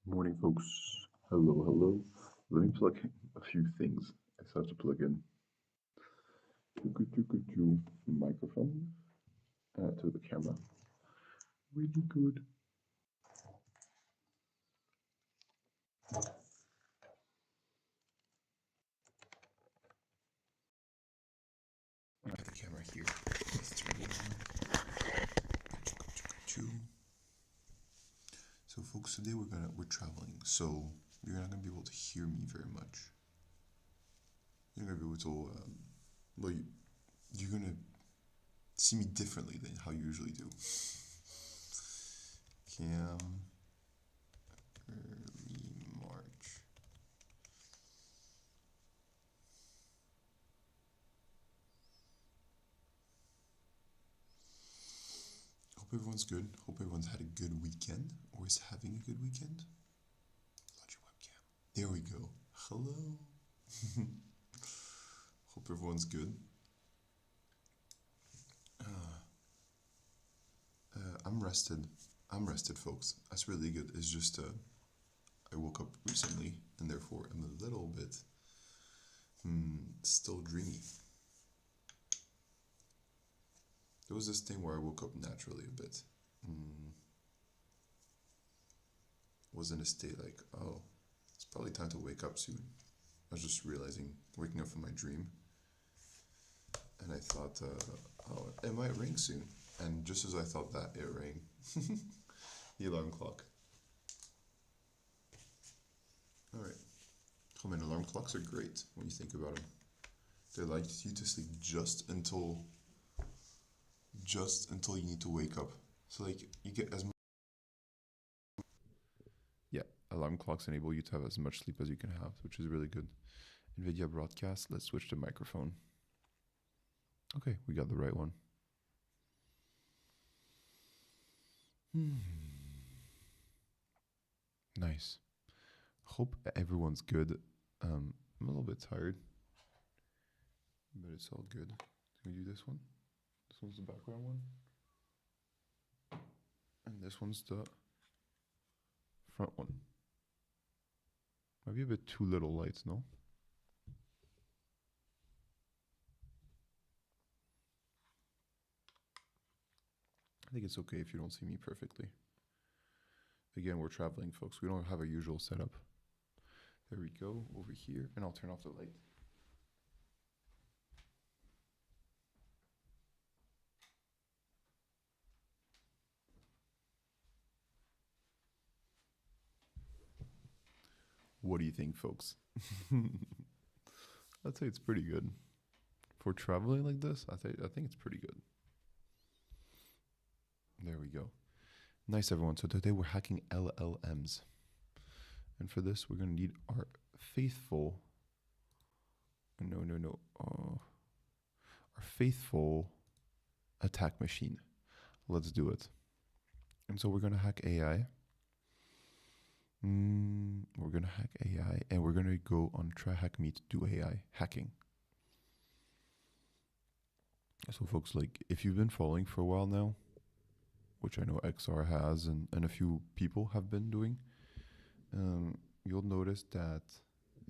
Morning, folks. Hello, hello. Let me plug in a few things. I still have to plug in microphone to the camera. Really good. I have the camera here. Let's turn it on. So, folks, today we're traveling. So you're not gonna be able to hear me very much. You're not gonna be able to. Well, you're gonna see me differently than how you usually do. Cam, early March. Hope everyone's good. Hope everyone's had a good weekend or is having a good weekend. Launch your webcam. There we go. Hello. Hope everyone's good. I'm rested. I'm rested, folks. That's really good. It's just I woke up recently and therefore I'm a little bit still dreamy. There was this thing where I woke up naturally a bit. Was in a state like, oh, it's probably time to wake up soon. I was just realizing, waking up from my dream, and I thought, oh, it might ring soon. And just as I thought that, it rang. The alarm clock. All right. Oh man, alarm clocks are great when you think about them. They allow you to sleep just until you need to wake up. So like you get as much. Yeah, alarm clocks enable you to have as much sleep as you can have, which is really good. NVIDIA broadcast. Let's switch to microphone. Okay, we got the right one. Nice. Hope everyone's good. I'm a little bit tired, but it's all good. Can we do this one? This one's the background one. And this one's the front one. Might be a bit too little lights, no? I think it's okay if you don't see me perfectly. Again, we're traveling, folks. We don't have a usual setup. There we go, over here, and I'll turn off the light. What do you think, folks? I'd say it's pretty good. For traveling like this, I think it's pretty good. There we go. Nice, everyone. So today we're hacking LLMs. And for this, we're going to need our faithful... No. Our faithful attack machine. Let's do it. And so we're going to hack AI. We're going to hack AI, and we're going to go on Try Hack Me to do AI hacking. So folks, like, if you've been following for a while now, which I know XR has and a few people have been doing, you'll notice that,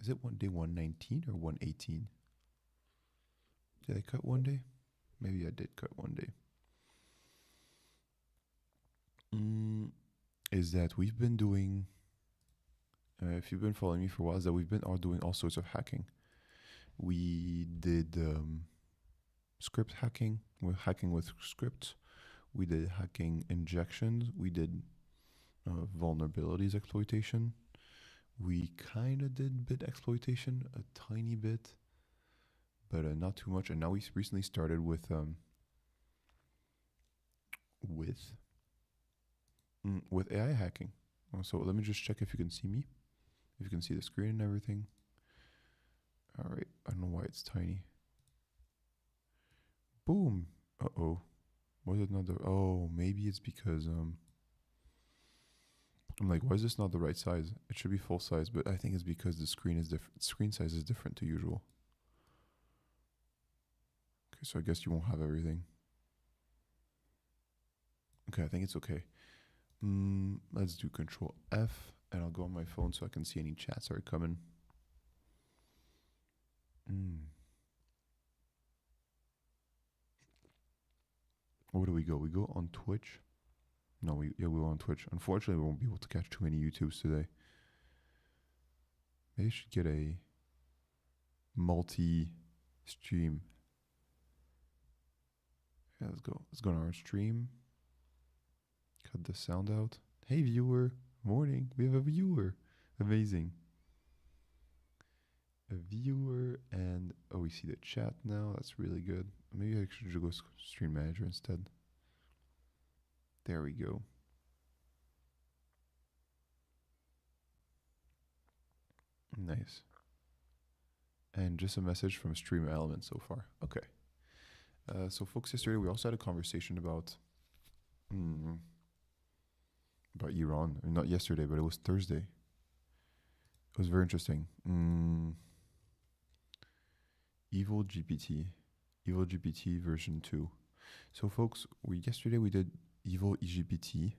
is it day 119 or 118? Did I cut one day? Maybe I did cut one day. Is that we've been doing, if you've been following me for a while, is that we've been doing all sorts of hacking. We did script hacking, we're hacking with scripts. We did hacking injections. We did vulnerabilities exploitation. We kind of did bit exploitation, a tiny bit, but not too much. And now we recently started with AI hacking. So let me just check if you can see me, if you can see the screen and everything. All right, I don't know why it's tiny. Boom. Uh-oh. Was it not the... Oh, maybe it's because... I'm like, why is this not the right size? It should be full size, but I think it's because the screen is different. Screen size is different to usual. Okay, so I guess you won't have everything. Okay, I think it's okay. Let's do Control F And I'll go on my phone so I can see any chats that are coming. Where do we go? We go on Twitch. No, we go on Twitch. Unfortunately, we won't be able to catch too many YouTubes today. Maybe I should get a multi-stream. Yeah, let's go. Let's go on our stream. Cut the sound out. Hey, viewer. Morning. We have a viewer. Amazing. A viewer, and oh, we see the chat now. That's really good. Maybe I should go stream manager instead. There we go. Nice. And just a message from Stream Element so far. Okay. So folks, yesterday we also had a conversation about Iran. Not yesterday, but it was Thursday. It was very interesting. Evil GPT version 2. So folks, yesterday we did Evil EGPT.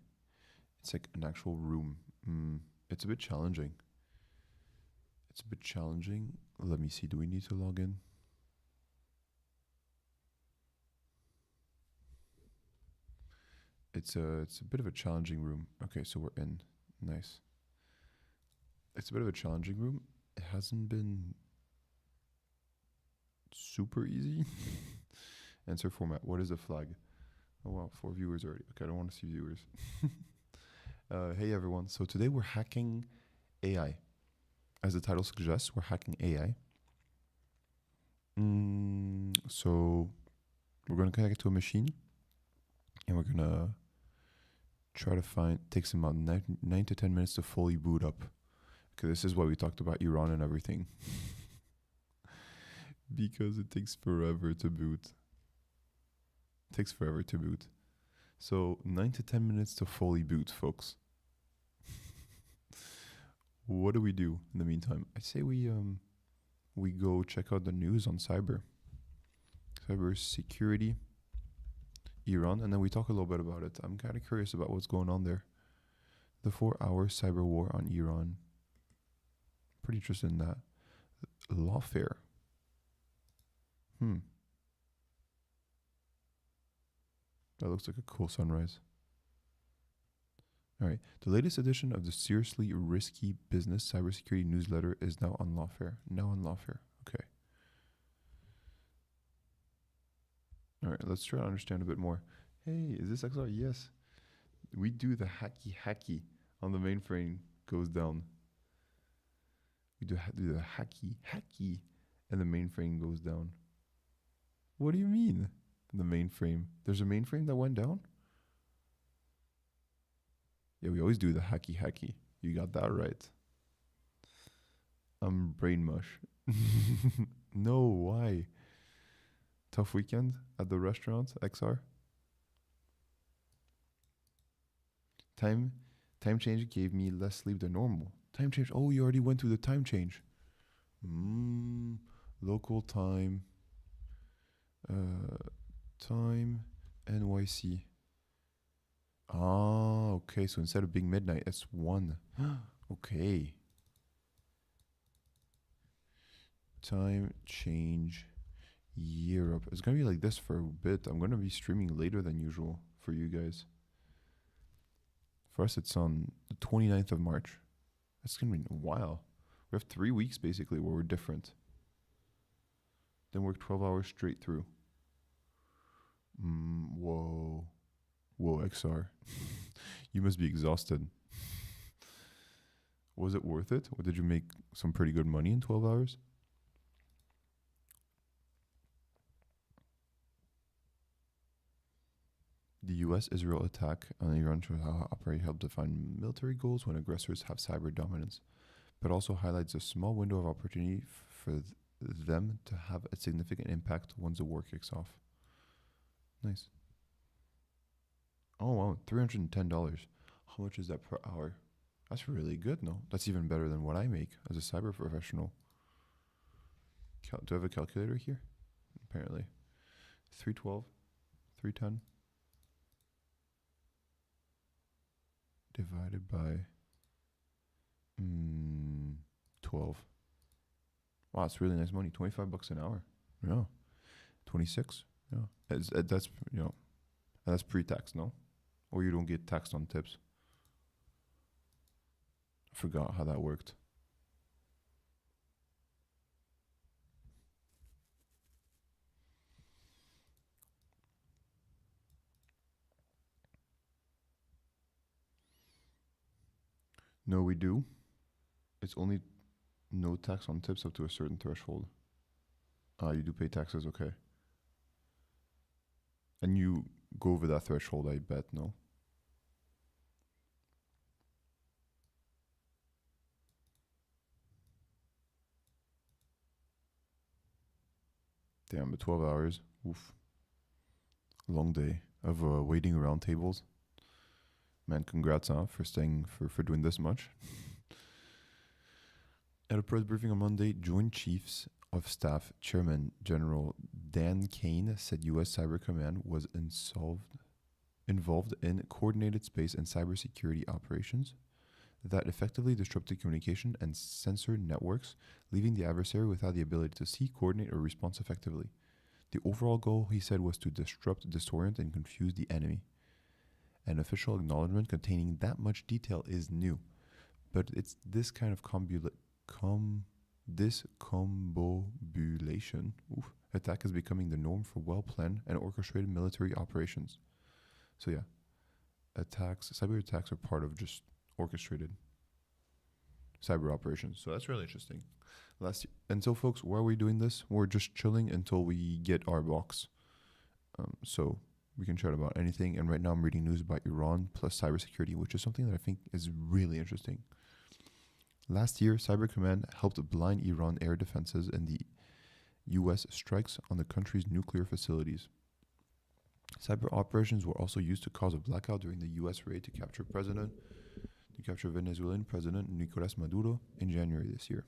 It's like an actual room. It's a bit challenging. Let me see. Do we need to log in? It's a bit of a challenging room. Okay, so we're in. Nice. It's a bit of a challenging room. It hasn't been super easy. Answer format. What is a flag? Oh wow, 4 viewers already. Okay, I don't want to see viewers. Hey everyone. So today we're hacking AI. As the title suggests, we're hacking AI. So we're going to connect it to a machine, and we're going to try to takes about 9 to 10 minutes to fully boot up. Okay, this is why we talked about Iran and everything. Because it takes forever to boot. So 9 to 10 minutes to fully boot, folks. What do we do in the meantime? I say we go check out the news on cyber security, Iran, and then we talk a little bit about it. I'm kind of curious about what's going on there. The 4-hour cyber war on Iran. Pretty interested in that. Lawfare. That looks like a cool sunrise. All right. The latest edition of the Seriously Risky Business Cybersecurity newsletter is now on Lawfare. Okay. All right. Let's try to understand a bit more. Hey, is this XR? Yes. We do the hacky on the mainframe goes down. We do the hacky, and the mainframe goes down. What do you mean? The mainframe? There's a mainframe that went down? Yeah, we always do the hacky. You got that right. I'm brain mush. No, why? Tough weekend at the restaurant, XR? Time change gave me less sleep than normal. Time change. Oh, you already went through the time change. Local time. Time NYC. Ah, okay. So instead of being midnight, it's 1. Okay. Time change Europe. It's gonna be like this for a bit. I'm gonna be streaming later than usual for you guys. For us, it's on the 29th of March. That's gonna be a while. We have 3 weeks basically where we're different. Then work 12 hours straight through. Whoa, XR. You must be exhausted. Was it worth it? Or did you make some pretty good money in 12 hours? The US-Israel attack on Iran shows how operate help define military goals when aggressors have cyber dominance, but also highlights a small window of opportunity for them to have a significant impact once the war kicks off. Nice. Oh wow, $310. How much is that per hour? That's really good, no? That's even better than what I make as a cyber professional. Do I have a calculator here? Apparently. 312, 310. Divided by Mm, 12. Wow, it's really nice money. $25 an hour. Yeah. 26. Yeah. That's, that's pre-tax, no? Or you don't get taxed on tips. I forgot how that worked. No, we do. It's only no tax on tips up to a certain threshold. You do pay taxes, okay. And you go over that threshold, I bet, no? Damn, but 12 hours. Oof. Long day of waiting around tables. Man, congrats for staying for doing this much. At a press briefing on Monday, Joint Chiefs of Staff Chairman General Dan Kane said U.S. Cyber Command was involved in coordinated space and cybersecurity operations that effectively disrupted communication and censored networks, leaving the adversary without the ability to see, coordinate, or respond effectively. The overall goal, he said, was to disrupt, disorient, and confuse the enemy. An official acknowledgement containing that much detail is new, but it's this kind of discombobulation attack is becoming the norm for well-planned and orchestrated military operations. So yeah, cyber attacks are part of just orchestrated cyber operations. So that's really interesting. And so folks, why are we doing this? We're just chilling until we get our box. So we can chat about anything. And right now I'm reading news about Iran plus cybersecurity, which is something that I think is really interesting. Last year, Cyber Command helped blind Iran air defenses in the U.S. strikes on the country's nuclear facilities. Cyber operations were also used to cause a blackout during the U.S. raid to capture Venezuelan President Nicolas Maduro in January this year.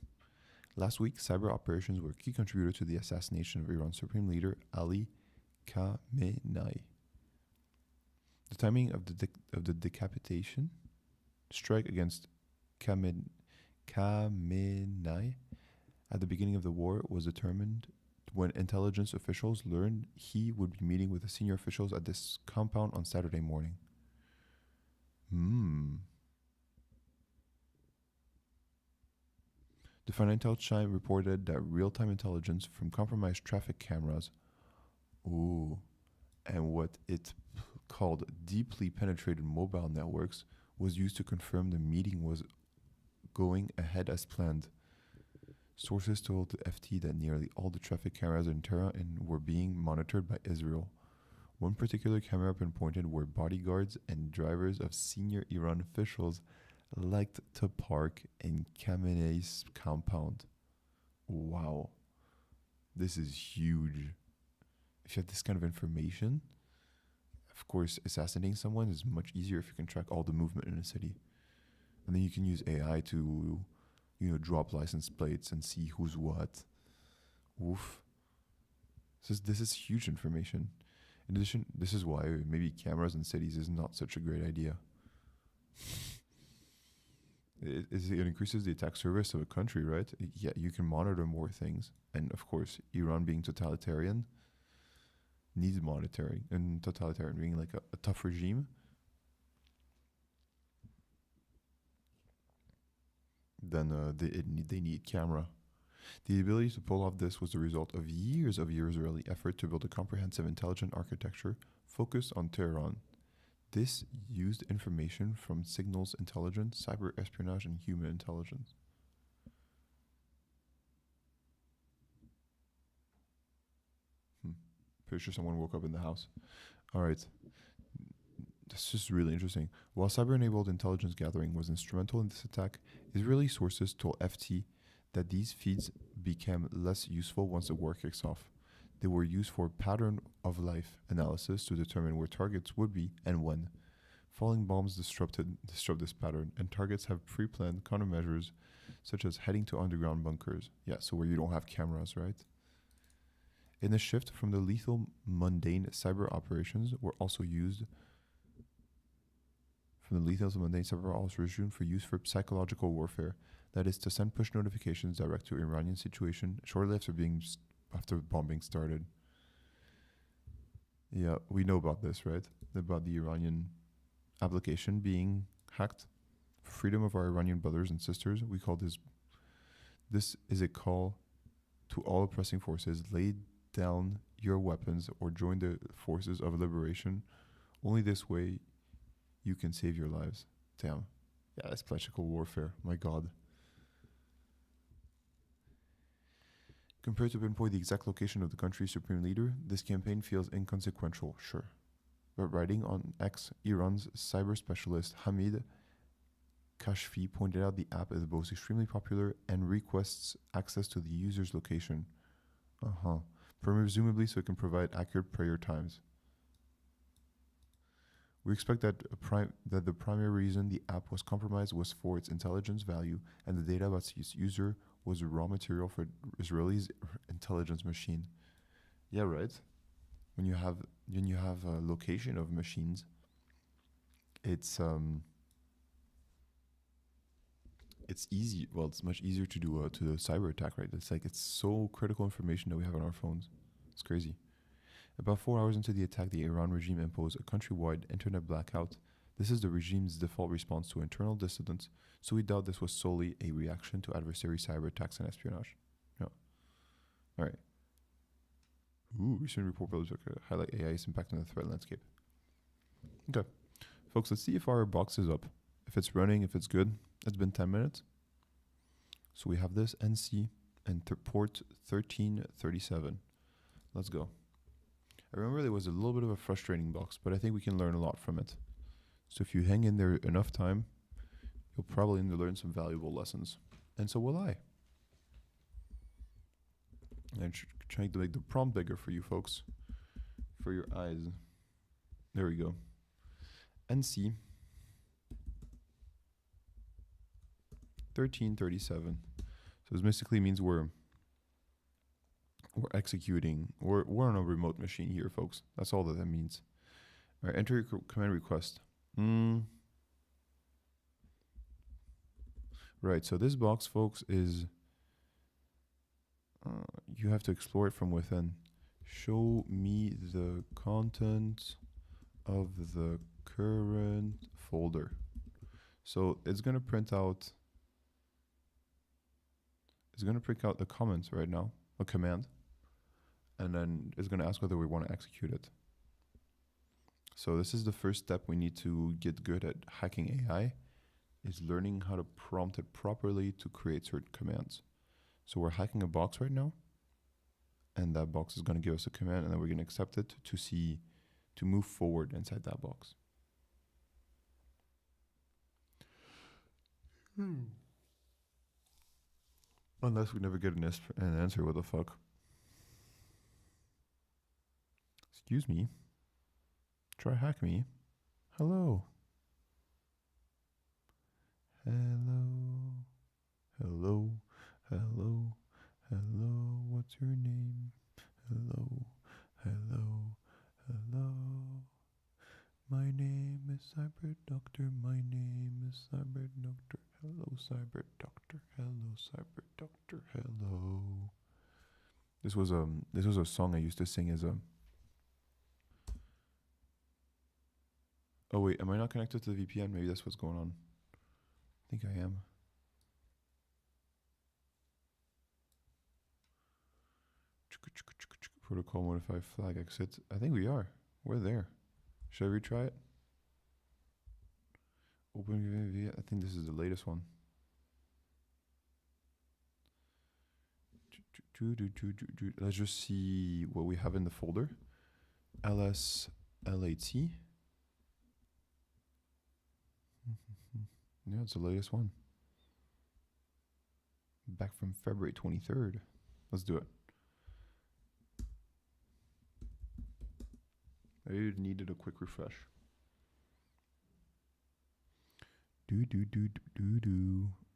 Last week, cyber operations were a key contributor to the assassination of Iran's supreme leader Ali Khamenei. The timing of the decapitation strike against Khamenei at the beginning of the war was determined when intelligence officials learned he would be meeting with the senior officials at this compound on Saturday morning. The Financial Times reported that real-time intelligence from compromised traffic cameras, and what it called deeply penetrated mobile networks was used to confirm the meeting was going ahead as planned. Sources told the FT that nearly all the traffic cameras in Tehran were being monitored by Israel. One particular camera pinpointed where bodyguards and drivers of senior Iran officials liked to park in Khamenei's compound. Wow. This is huge. If you have this kind of information, of course, assassinating someone is much easier if you can track all the movement in a city. And then you can use AI to, drop license plates and see who's what. Oof. This is huge information. In addition, this is why maybe cameras in cities is not such a great idea. It increases the attack surface of a country, right? Yeah, you can monitor more things. And of course, Iran being totalitarian needs monitoring. And totalitarian being like a tough regime, then they need camera. The ability to pull off this was the result of years of Israeli effort to build a comprehensive intelligent architecture focused on Tehran. This used information from signals intelligence, cyber espionage, and human intelligence. Pretty sure someone woke up in the house. All right. This is really interesting. While cyber-enabled intelligence gathering was instrumental in this attack, Israeli sources told FT that these feeds became less useful once the war kicks off. They were used for pattern of life analysis to determine where targets would be and when. Falling bombs disrupt this pattern, and targets have pre-planned countermeasures such as heading to underground bunkers. Yeah, so where you don't have cameras, right? In a shift from the lethal, mundane cyber operations were also used from the lethal to mundane several also resumed for use for psychological warfare. That is to send push notifications direct to Iranian situation shortly after bombing started. Yeah, we know about this, right? About the Iranian application being hacked. For freedom of our Iranian brothers and sisters, we call this. This is a call to all oppressing forces: lay down your weapons or join the forces of liberation. Only this way you can save your lives. Damn. Yeah, that's psychological warfare. My God. Compared to pinpoint the exact location of the country's supreme leader, this campaign feels inconsequential, sure. But writing on X, Iran's cyber specialist Hamid Kashfi pointed out the app is both extremely popular and requests access to the user's location. Presumably so it can provide accurate prayer times. We expect that the primary reason the app was compromised was for its intelligence value, and the data about its user was raw material for Israeli's intelligence machine. Yeah, right. When you have a location of machines, it's easy. Well, it's much easier to do a cyber attack, right? It's so critical information that we have on our phones. It's crazy. About 4 hours into the attack, the Iran regime imposed a countrywide internet blackout. This is the regime's default response to internal dissidents, so we doubt this was solely a reaction to adversary cyber attacks and espionage. No. All right. Recent report published highlight AI's impact on the threat landscape. Okay. Folks, let's see if our box is up. If it's running, if it's good. It's been 10 minutes. So we have this NC and port 1337. Let's go. I remember there was a little bit of a frustrating box, but I think we can learn a lot from it. So if you hang in there enough time, you'll probably learn some valuable lessons. And so will I. I'm trying to make the prompt bigger for you folks, for your eyes. There we go. NC 1337. So this basically means we're executing. We're on a remote machine here, folks. That's all that means. All right, enter your command request. Right, so this box, folks, is you have to explore it from within. Show me the content of the current folder. So it's gonna print out. It's gonna print out the comments right now, a command, and then it's gonna ask whether we want to execute it. So this is the first step we need to get good at hacking AI, is learning how to prompt it properly to create certain commands. So we're hacking a box right now, and that box is going to give us a command, and then we're going to accept it to move forward inside that box. Unless we never get an answer, what the fuck? Excuse me. Try hack me. Hello. Hello. What's your name? Hello. My name is Cyber Doctor. My name is Cyber Doctor. Hello, Cyber Doctor. Hello. This was a song I used to sing as a. Oh wait, am I not connected to the VPN? Maybe that's what's going on. I think I am. Protocol modify flag exit. I think we are. We're there. Should I retry it? Open. I think this is the latest one. Let's just see what we have in the folder. LSLAT. Yeah, it's the latest one. Back from February 23rd. Let's do it. I needed a quick refresh.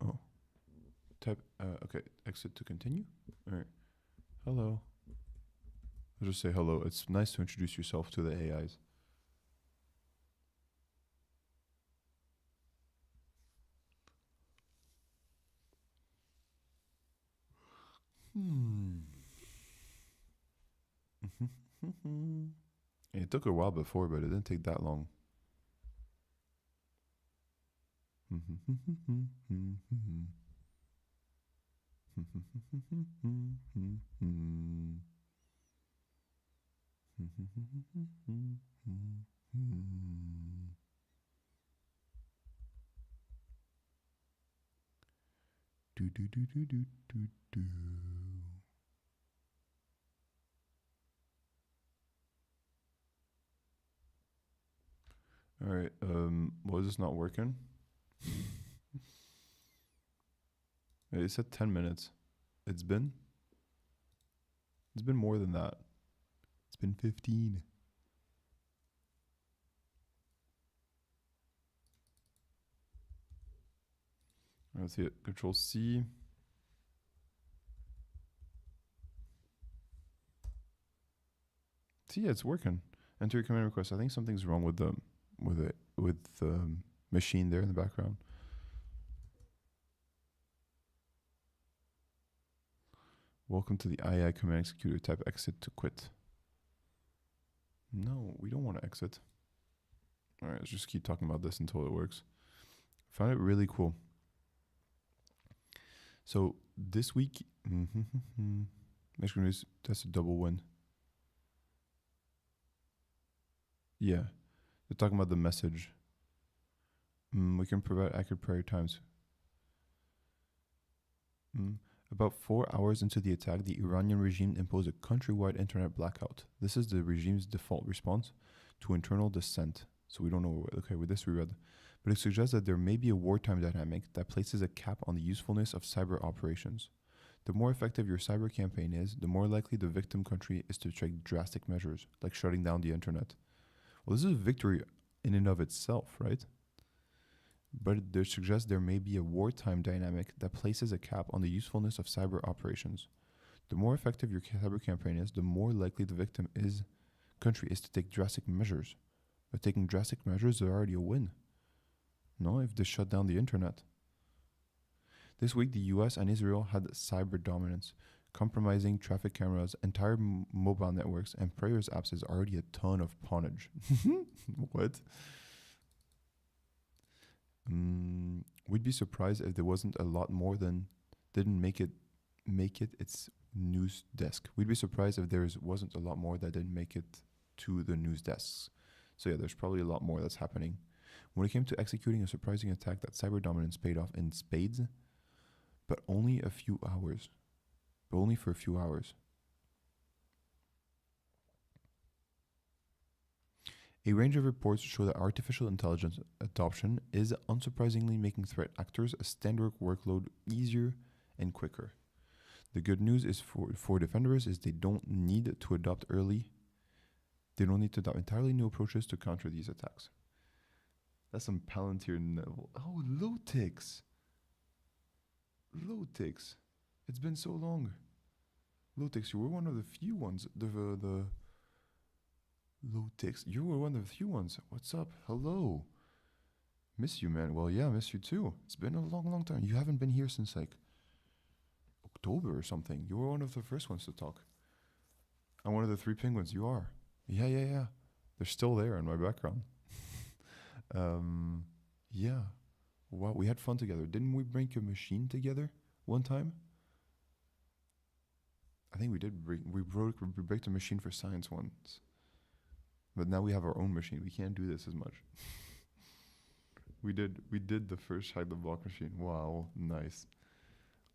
Oh. Type, okay, exit to continue. All right. Hello. I'll just say hello. It's nice to introduce yourself to the AIs. It took a while before, but it didn't take that long. Do do do do do do do. All right. Was this not working? It said 10 minutes. It's been more than that. It's been 15. Let's see it. Control C. See, yeah, it's working. Enter your command request. I think something's wrong with the machine there in the background. Welcome to the II command executor. Type exit to quit. No, we don't want to exit. All right, let's just keep talking about this until it works. Found it really cool. So this week, that's a double win. Yeah, they're talking about the message. We can provide accurate priority times. About 4 hours into the attack, the Iranian regime imposed a countrywide internet blackout. This is the regime's default response to internal dissent. So we don't know. Okay, with this we read. But it suggests that there may be a wartime dynamic that places a cap on the usefulness of cyber operations. The more effective your cyber campaign is, the more likely the victim country is to take drastic measures, like shutting down the internet. Well, this is a victory in and of itself, right? But it suggests there may be a wartime dynamic that places a cap on the usefulness of cyber operations. The more effective your cyber campaign is, the more likely the country is to take drastic measures. But taking drastic measures is already a win. No, if they shut down the internet. This week, the US and Israel had cyber dominance, compromising traffic cameras, entire mobile networks, and prayers apps is already a ton of pawnage. What? We'd be surprised if there wasn't a lot more than didn't make it its news desk. We'd be surprised if there wasn't a lot more that didn't make it to the news desks. So yeah, there's probably a lot more that's happening. When it came to executing a surprising attack, that cyber dominance paid off in spades, but only a few hours. But only for a few hours. A range of reports show that artificial intelligence adoption is unsurprisingly making threat actors a standard workload easier and quicker. The good news is for defenders is they don't need to adopt entirely new approaches to counter these attacks. That's some Palantir level. Oh, low ticks. It's been so long. Low ticks, you were one of the few ones. The low ticks, you were one of the few ones. What's up? Hello. Miss you, man. Well, yeah, miss you too. It's been a long time. You haven't been here since like October or something. You were one of the first ones to talk. I'm one of the 3 penguins. You are. Yeah. They're still there in my background. Yeah. Wow, we had fun together. Didn't we break a machine together one time? I think we did. We broke the machine for science once. But now we have our own machine. We can't do this as much. We did the first Shag the Block machine. Wow, nice.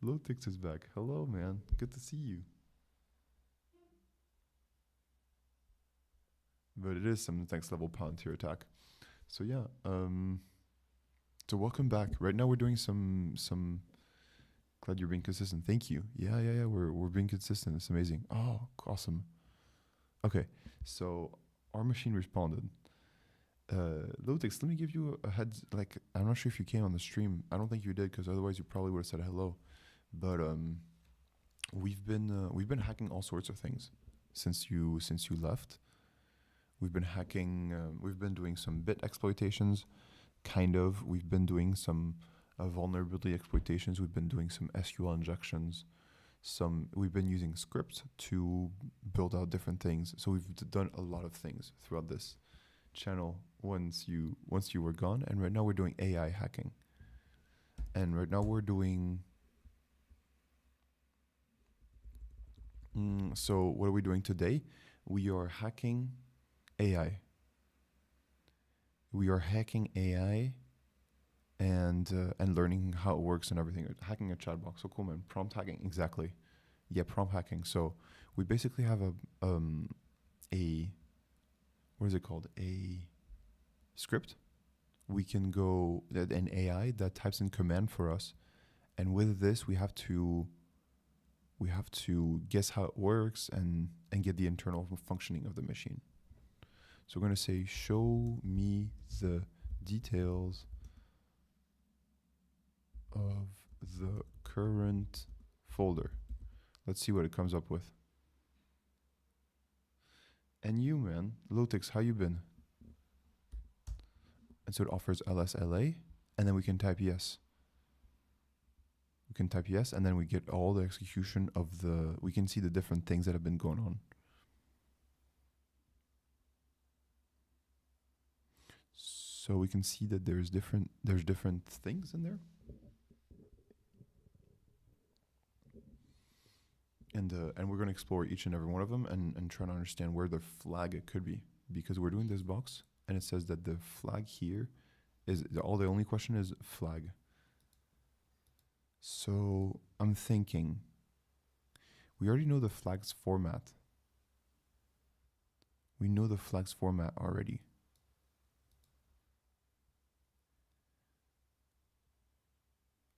Lotix is back. Hello, man. Good to see you. But it is some next level Palantir attack. So yeah, so welcome back. Right now we're doing some glad you're being consistent. Thank you. Yeah. We're being consistent. It's amazing. Oh, awesome. Okay, so our machine responded. Lotix, let me give you a heads. Like, I'm not sure if you came on the stream. I don't think you did, because otherwise you probably would have said hello. But we've been hacking all sorts of things since you left. We've been hacking. We've been doing some bit exploitations, kind of. We've been doing some vulnerability exploitations. We've been doing some SQL injections. We've been using scripts to build out different things. So we've done a lot of things throughout this channel once you were gone, and right now we're doing AI hacking. And right now we're doing so what are we doing today? We are hacking AI. We are hacking AI and learning how it works and everything. Hacking a chat box. So cool, man. Prompt hacking, exactly. Yeah, prompt hacking. So we basically have a what is it called? A script. We can go an AI that types in command for us, and with this we have to guess how it works and get the internal functioning of the machine. So we're going to say, show me the details of the current folder. Let's see what it comes up with. And you, man, Lotix, how you been? And so it offers LSLA, and then we can type yes. We can type yes, and then we get all the execution of we can see the different things that have been going on. So we can see that there's different things in there. And we're going to explore each and every one of them and try to understand where the flag it could be, because we're doing this box and it says that the flag here is the only question is flag. So I'm thinking we already know the flag's format. We know the flag's format already.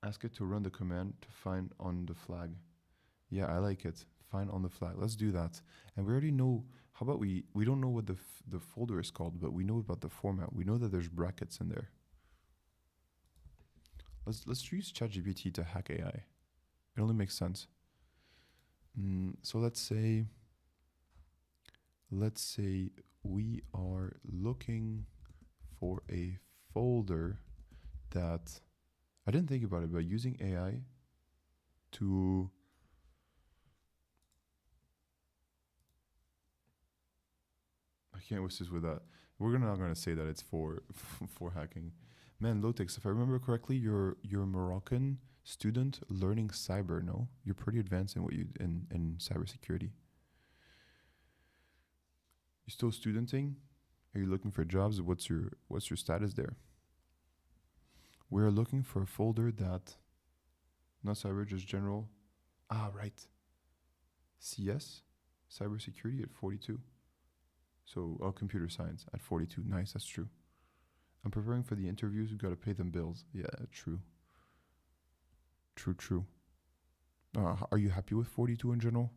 Ask it to run the command to find on the flag. Yeah, I like it. Find on the flag. Let's do that. And we already know. How about we don't know what the folder is called, but we know about the format. We know that there's brackets in there. Let's use ChatGPT to hack AI. It only makes sense. So let's say we are looking for a folder that I didn't think about it, but using AI to I can't assist with that. We're not gonna say that it's for for hacking. Man, Lotix, if I remember correctly, you're a Moroccan student learning cyber. No, you're pretty advanced in what you in cybersecurity. You still studenting? Are you looking for jobs? What's your status there? We're looking for a folder that not cyber, just general. Ah, right. CS, cybersecurity at 42. So, computer science at 42. Nice, that's true. I'm preparing for the interviews. We've got to pay them bills. Yeah, true. True. Are you happy with 42 in general?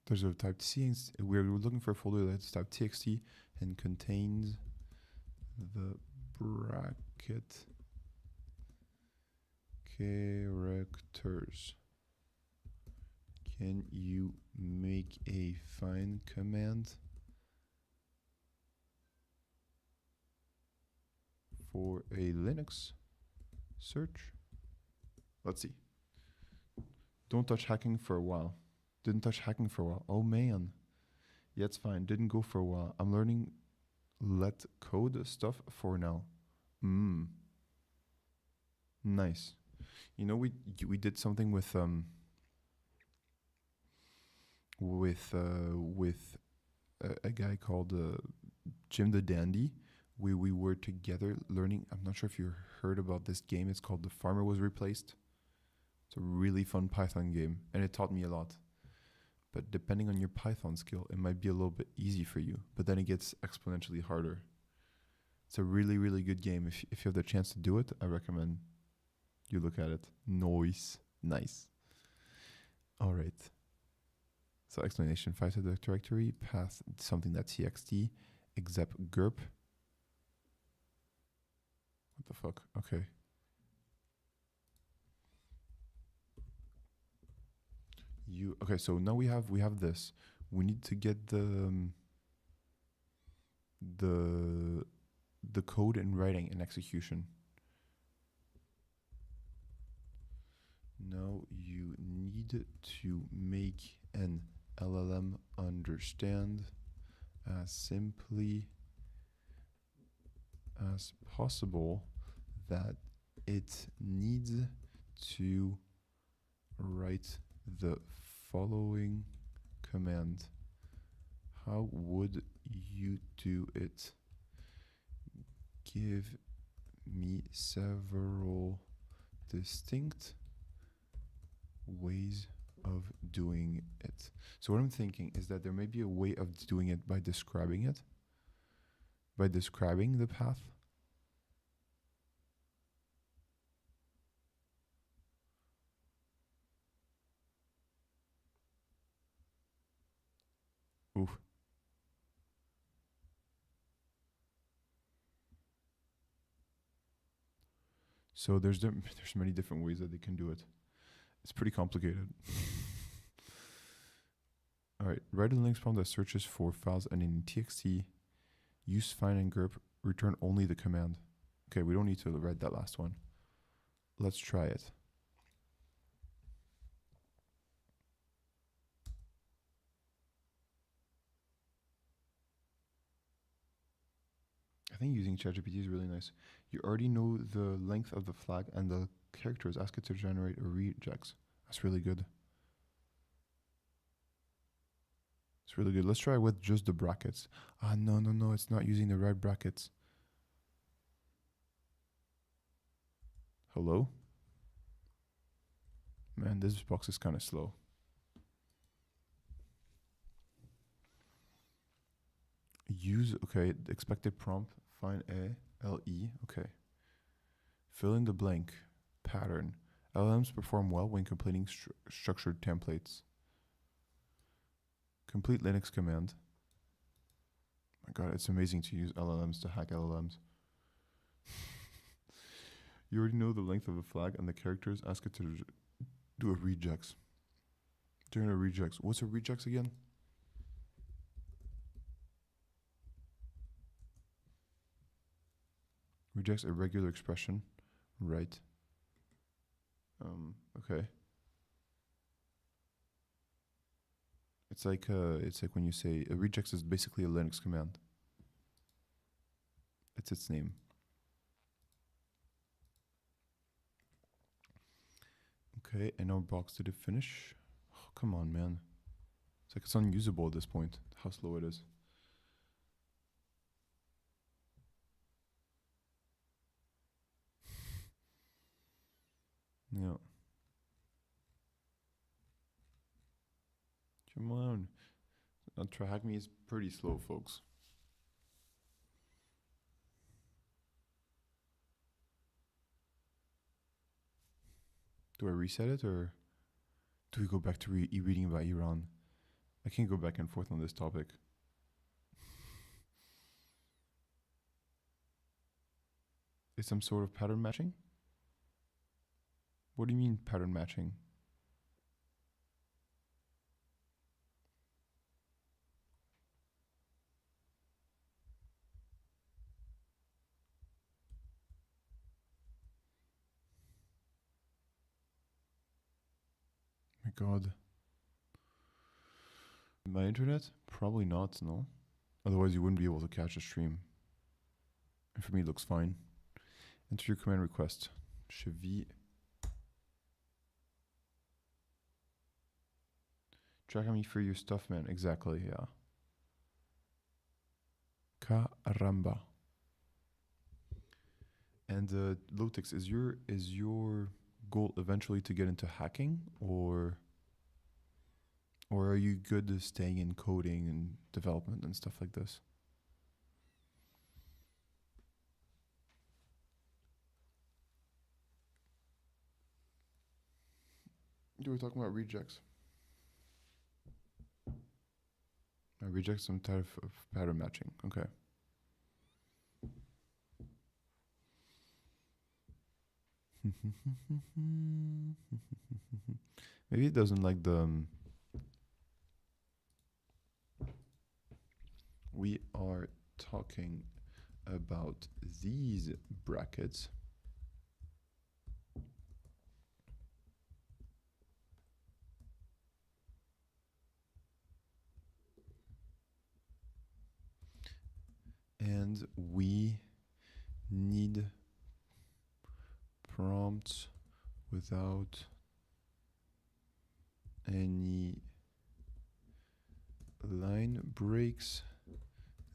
There's a type C. We're looking for a folder that's type txt and contains the bracket characters. Can you make a find command for a Linux search? Let's see. Don't touch hacking for a while. Didn't touch hacking for a while. Oh man. Yeah, it's fine. Didn't go for a while. I'm learning let code stuff for now. Nice. You know, we did something with a guy called Jim the Dandy. We were together learning. I'm not sure if you heard about this game. It's called The Farmer Was Replaced. It's a really fun Python game, and it taught me a lot. But depending on your Python skill, it might be a little bit easy for you, but then it gets exponentially harder. It's a really, really good game. If you have the chance to do it, I recommend you look at it. Nice. All right. So explanation, find the directory, path something that's txt, except grep. What the fuck? Okay. you. Okay, so now we have this. We need to get the code in writing and execution. Now you need to make an LLM understand as simply as possible that it needs to write the following command. How would you do it? Give me several distinct ways of doing it. So what I'm thinking is that there may be a way of doing it by describing it, by describing the path. Oof. So there's many different ways that they can do it. It's pretty complicated. All right, write a Linux prompt that searches for files and in txt, use find and grep, return only the command. Okay, we don't need to write that last one. Let's try it. I think using ChatGPT is really nice. You already know the length of the flag and the characters. Ask it to generate a regex. That's really good. It's really good. Let's try with just the brackets. Ah, no, it's not using the right brackets. Hello? Man, this box is kind of slow. Use, okay, expected prompt, find A, L-E, okay. Fill in the blank, pattern. LLMs perform well when completing structured templates. Complete Linux command. My God, it's amazing to use LLMs to hack LLMs. You already know the length of the flag and the characters. Ask it to do a regex. Doing a regex. What's a regex again? Rejects a regular expression. Right. Okay. It's like when you say a regex is basically a Linux command. It's its name. Okay, and our box did it finish? Oh, come on, man. It's like it's unusable at this point, how slow it is. Yeah. Come on. Track me is pretty slow, folks. Do I reset it or do we go back to reading about Iran? I can't go back and forth on this topic. Is some sort of pattern matching? What do you mean pattern matching? My God. My internet? Probably not, no. Otherwise you wouldn't be able to catch a stream. And for me it looks fine. Enter your command request. Chevy. Track me for your stuff, man. Exactly, yeah. Caramba. And Lotix, is your goal eventually to get into hacking, or are you good at staying in coding and development and stuff like this? You were talking about rejects. Rejects some type of pattern matching. Okay. Maybe it doesn't like the we are talking about these brackets. And we need prompts without any line breaks.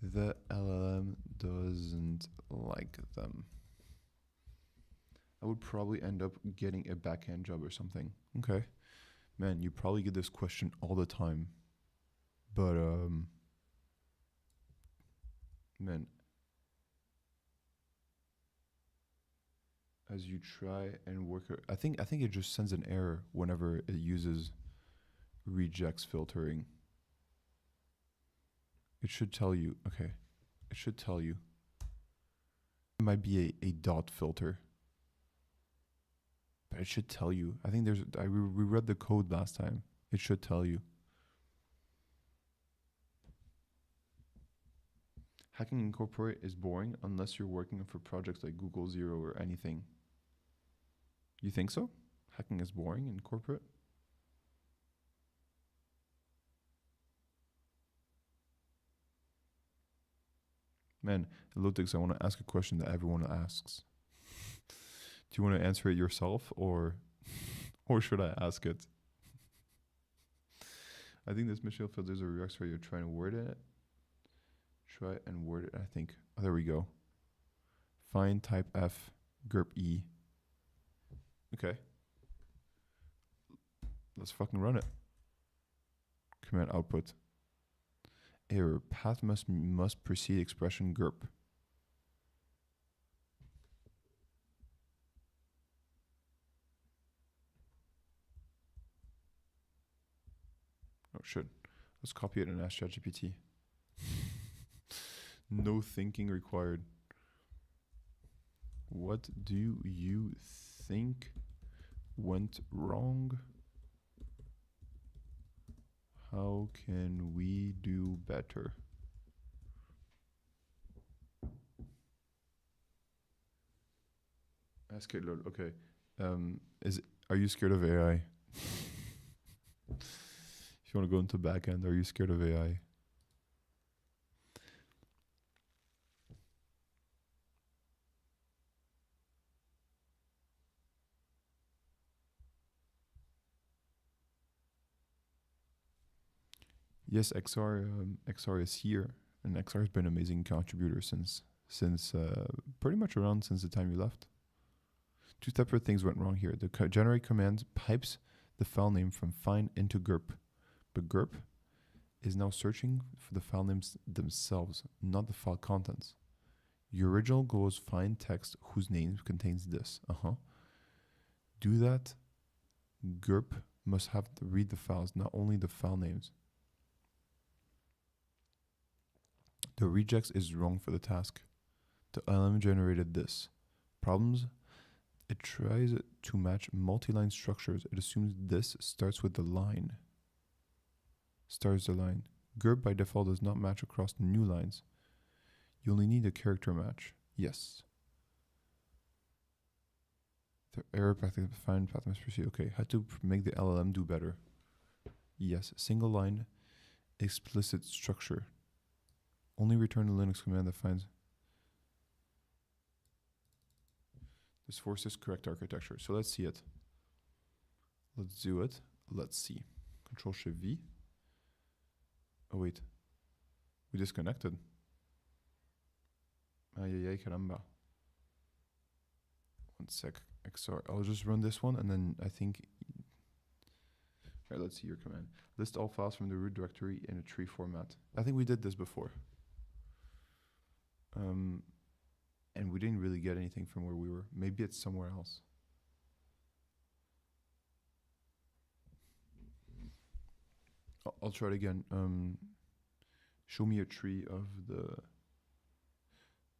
The LLM doesn't like them. I would probably end up getting a backend job or something. Okay. Man, you probably get this question all the time. But man, as you try and work I think it just sends an error whenever it uses rejects filtering. It should tell you, okay. It should tell you. It might be a dot filter. But it should tell you. I think we read the code last time. It should tell you. Hacking in corporate is boring unless you're working for projects like Google Zero or anything. You think so? Hacking is boring in corporate? Man, Lutix, I want to ask a question that everyone asks. Do you want to answer it yourself or should I ask it? I think this Michelle filters a React where you're trying to word it. Try and word it, I think. Oh, there we go. Find type F, grep E. Okay. Let's fucking run it. Command output. Error. Path must precede expression grep. Oh shit. Let's copy it and ask ChatGPT. No thinking required. What do you think went wrong? How can we do better? Ask it, lol. Okay. Are you scared of AI? If you want to go into backend, are you scared of AI? Yes, XR is here, and XR has been an amazing contributor since pretty much around since the time you left. Two separate things went wrong here. The generate command pipes the file name from find into grep, but grep is now searching for the file names themselves, not the file contents. Your original goal is find text whose name contains this. Do that. Grep must have to read the files, not only the file names. The rejects is wrong for the task. The LLM generated this. Problems. It tries to match multi-line structures. It assumes this starts with the line. Starts the line. Grep by default does not match across new lines. You only need a character match. Yes. The error path find path must proceed. Okay, how to make the LLM do better. Yes, single line, explicit structure. Only return a Linux command that finds. This forces correct architecture. So let's see it. Let's do it. Let's see. Control-Shift-V. Oh wait. We disconnected. Ay, caramba. One sec. XR. I'll just run this one and then I think. Alright, let's see your command. List all files from the root directory in a tree format. I think we did this before. And we didn't really get anything from where we were. Maybe it's somewhere else. I'll try it again. Show me a tree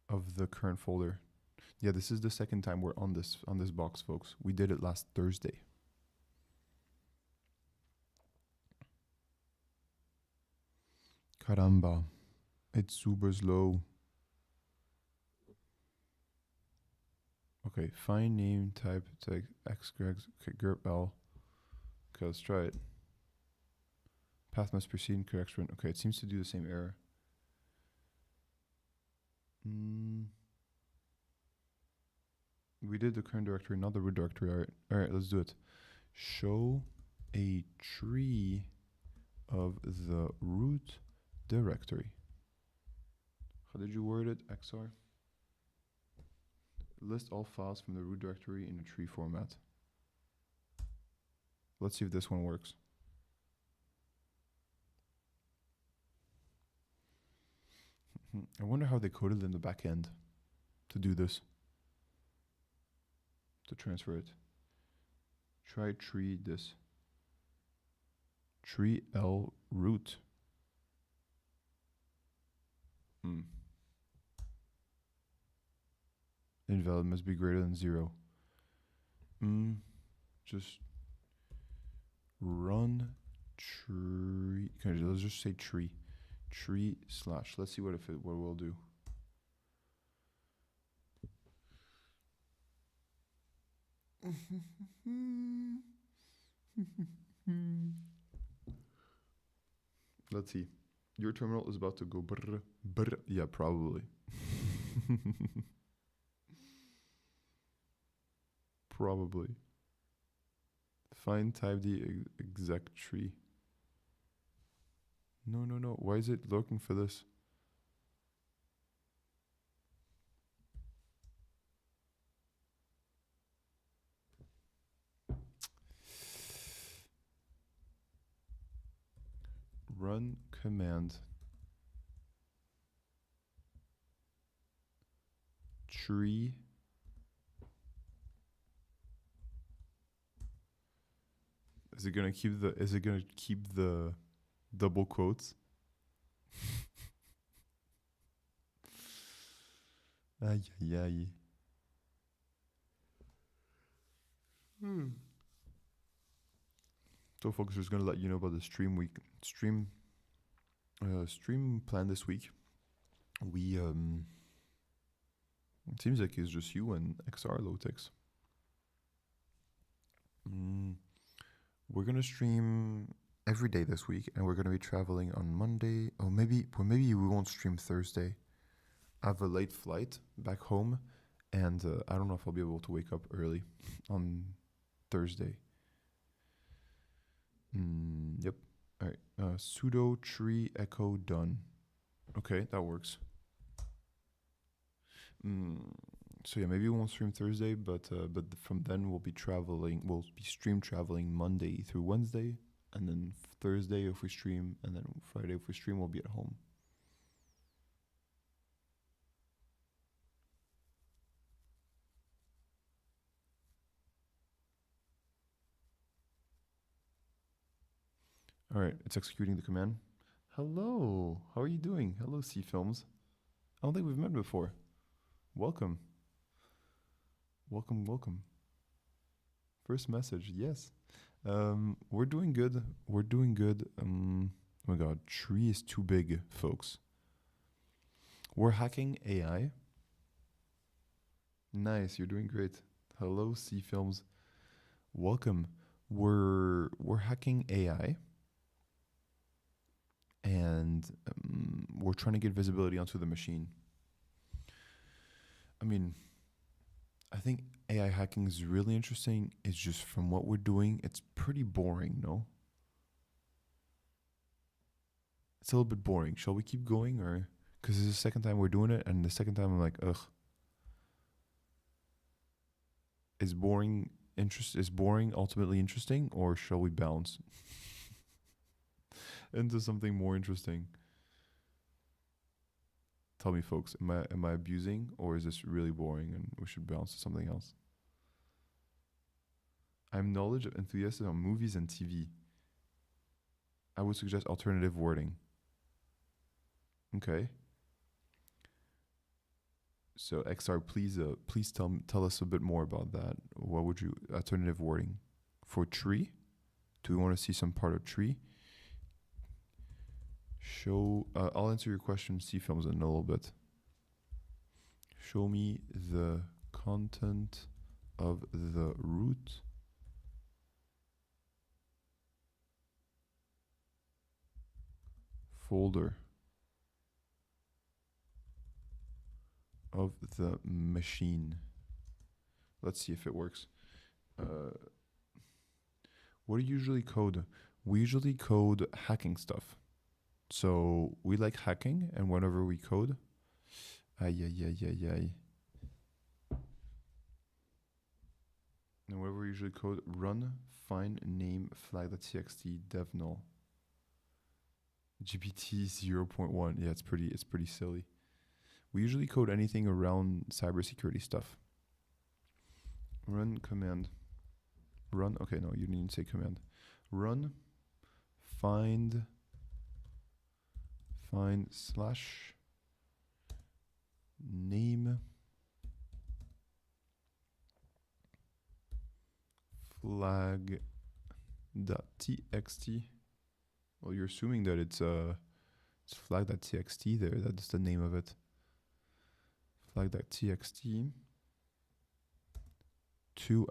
of the current folder. Yeah, this is the second time we're on this box, folks. We did it last Thursday. Caramba. It's super slow. Okay, find name type tag x grep l. Okay, let's try it. Path must precede in correction. Okay, it seems to do the same error. We did the current directory, not the root directory. Alright, let's do it. Show a tree of the root directory. How did you word it, XR? List all files from the root directory in a tree format. Let's see if this one works. I wonder how they coded in the back end to do this, to transfer it. Try tree this. Tree L root. Invalid must be greater than 0. Just run tree. Let's just say tree. Tree slash. Let's see what we'll do. Let's see. Your terminal is about to go brr, brr. Yeah, probably. Probably. Find type the exact tree. No. Why is it looking for this? Run command tree is it gonna keep the double quotes? Ay. So folks, just gonna let you know about the stream plan this week. We it seems like it's just you and XR Lotex. We're gonna stream every day this week, and we're gonna be traveling on Monday. Oh, maybe we won't stream Thursday. I have a late flight back home, and I don't know if I'll be able to wake up early on Thursday. Yep. All right. Sudo tree echo done. Okay, that works. So yeah, maybe we won't stream Thursday, but from then we'll be traveling. We'll be stream traveling Monday through Wednesday, and then Thursday if we stream, and then Friday if we stream, we'll be at home. All right, it's executing the command. Hello, how are you doing? Hello, C Films. I don't think we've met before. Welcome. First message, yes. We're doing good. Oh my god, tree is too big, folks. We're hacking AI. Nice, you're doing great. Hello, C Films. Welcome. We're hacking AI. And we're trying to get visibility onto the machine. I mean, I think AI hacking is really interesting. It's just from what we're doing, it's pretty boring, no? It's a little bit boring. Shall we keep going, or because this is the second time we're doing it, and the second time I'm like, ugh. Is boring ultimately interesting, or shall we bounce into something more interesting? Tell me, folks, am I abusing, or is this really boring and we should bounce to something else? I'm knowledge enthusiastic on movies and TV. I would suggest alternative wording. Okay. So XR, please tell us a bit more about that. What would you alternative wording for tree? Do we want to see some part of tree? I'll answer your question, C films, in a little bit. Show me the content of the root folder of the machine. Let's see if it works. What do you usually code? We usually code hacking stuff. So we like hacking, and whenever we code, and whenever we usually code, run find name flag.txt dev null. GPT 0.1. Yeah, it's pretty silly. We usually code anything around cybersecurity stuff. Run command. Run. Okay, no, you didn't say command. Run find slash name flag.txt. Well, you're assuming that it's flag.txt there. That's the name of it. Flag.txt.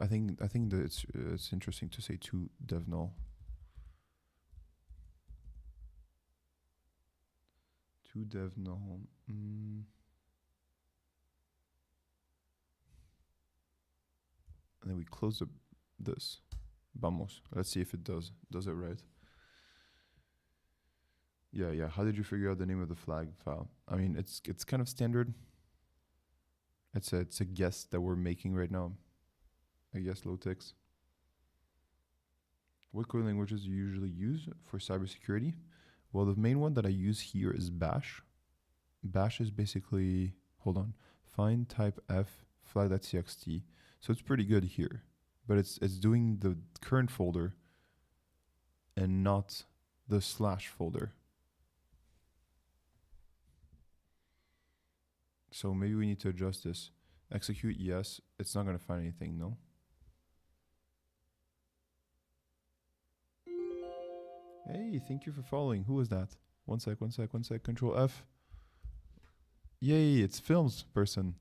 I think that it's interesting to say to dev null. To dev null. And then we close this. Vamos. Let's see if it does it right. Yeah. How did you figure out the name of the flag file? I mean, it's kind of standard. It's a guess that we're making right now. I guess low ticks. What coding languages do you usually use for cybersecurity? Well, the main one that I use here is Bash. Bash is basically, hold on, find type f flag.txt. So it's pretty good here, but it's doing the current folder and not the slash folder. So maybe we need to adjust this. Execute, yes. It's not going to find anything, no? Hey, thank you for following. Who was that? One sec. Control F. Yay, it's Films person.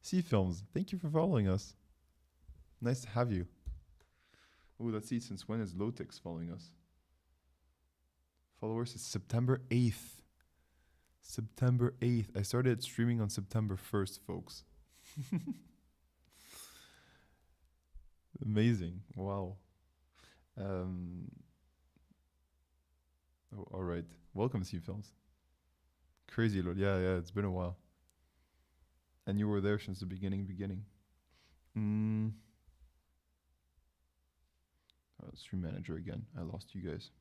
C Films. Thank you for following us. Nice to have you. Oh, let's see. Since when is Lotix following us? Followers is September 8th. September 8th. I started streaming on September 1st, folks. Amazing. Wow. Oh, all right. Welcome, C Films. Crazy, Lord. Yeah, it's been a while. And you were there since the beginning. Stream manager again. I lost you guys.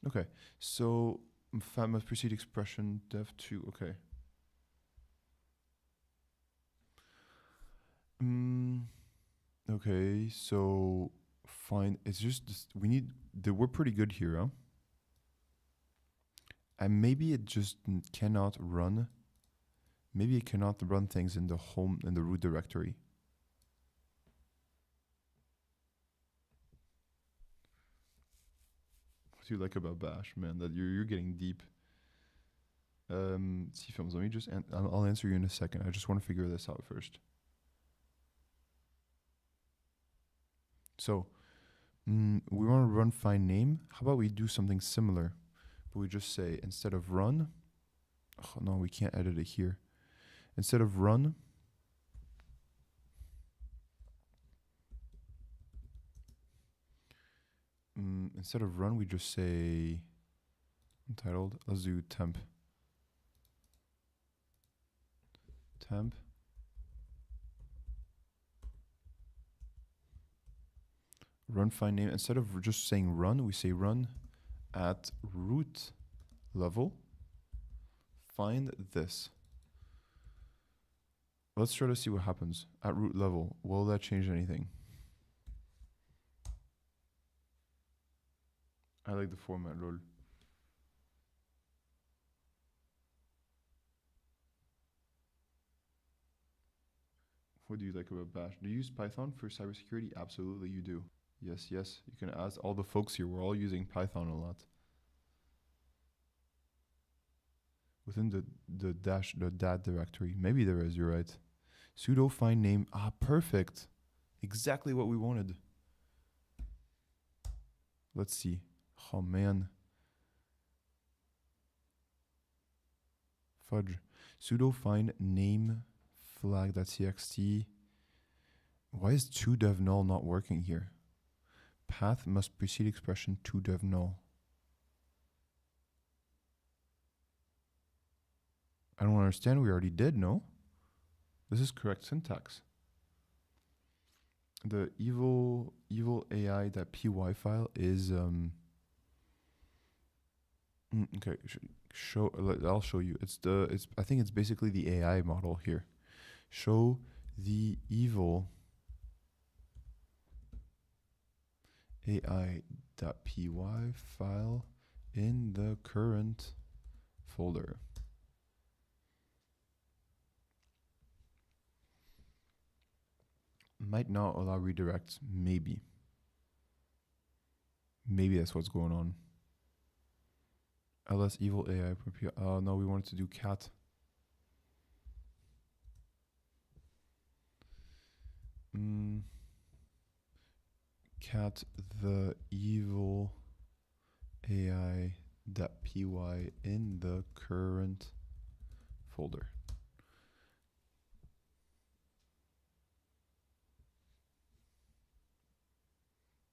Okay, so must proceed expression dev2. Okay. Okay, so fine. It's just this, we're pretty good here, huh? And maybe it just cannot run. Maybe it cannot run things in the root directory. What do you like about Bash, man? That you're getting deep. C Films, let me just, I'll answer you in a second. I just want to figure this out first. So, we want to run find name. How about we do something similar? But we just say, instead of run, oh no, we can't edit it here. Instead of run, we just say untitled. Let's do temp. Run find name. Instead of just saying run, we say run at root level. Find this. Let's try to see what happens at root level. Will that change anything? I like the format, lol. What do you like about Bash? Do you use Python for cybersecurity? Absolutely, you do. Yes. You can ask all the folks here. We're all using Python a lot. within the dat directory. Maybe there is, you're right. Sudo find name. Ah, perfect. Exactly what we wanted. Let's see. Oh man. Fudge. Sudo find name flag.txt. Why is toDev null not working here? Path must precede expression toDev null. I don't understand. We already did, no? This is correct syntax. The evil AI.py file is okay. I'll show you. I think it's basically the AI model here. Show the evil AI.py file in the current folder. Might not allow redirects, maybe. Maybe that's what's going on. ls evil AI. Oh no, we wanted to do cat. Cat the evil AI.py in the current folder.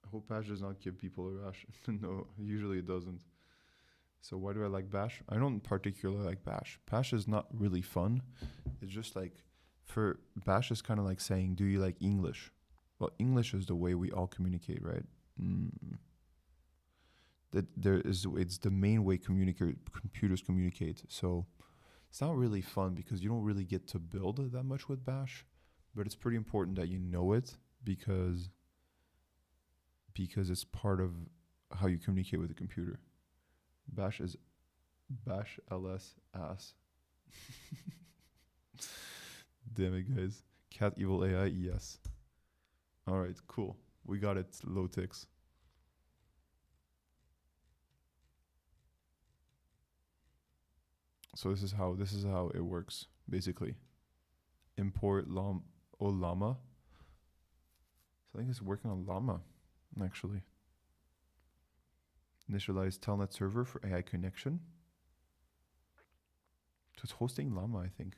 I hope Bash does not give people a rash. No, usually it doesn't. So why do I like Bash? I don't particularly like Bash. Bash is not really fun. It's just like, Bash is kind of like saying, do you like English? Well, English is the way we all communicate, right? It's the main way computers communicate. So it's not really fun because you don't really get to build that much with Bash, but it's pretty important that you know it because it's part of how you communicate with the computer. Bash is bash ls ass. Damn it, guys. Cat evil AI, yes. All right, cool. We got it, low ticks. So this is how it works, basically. Import llama. So I think it's working on llama, actually. Initialize telnet server for AI connection. So it's hosting llama, I think.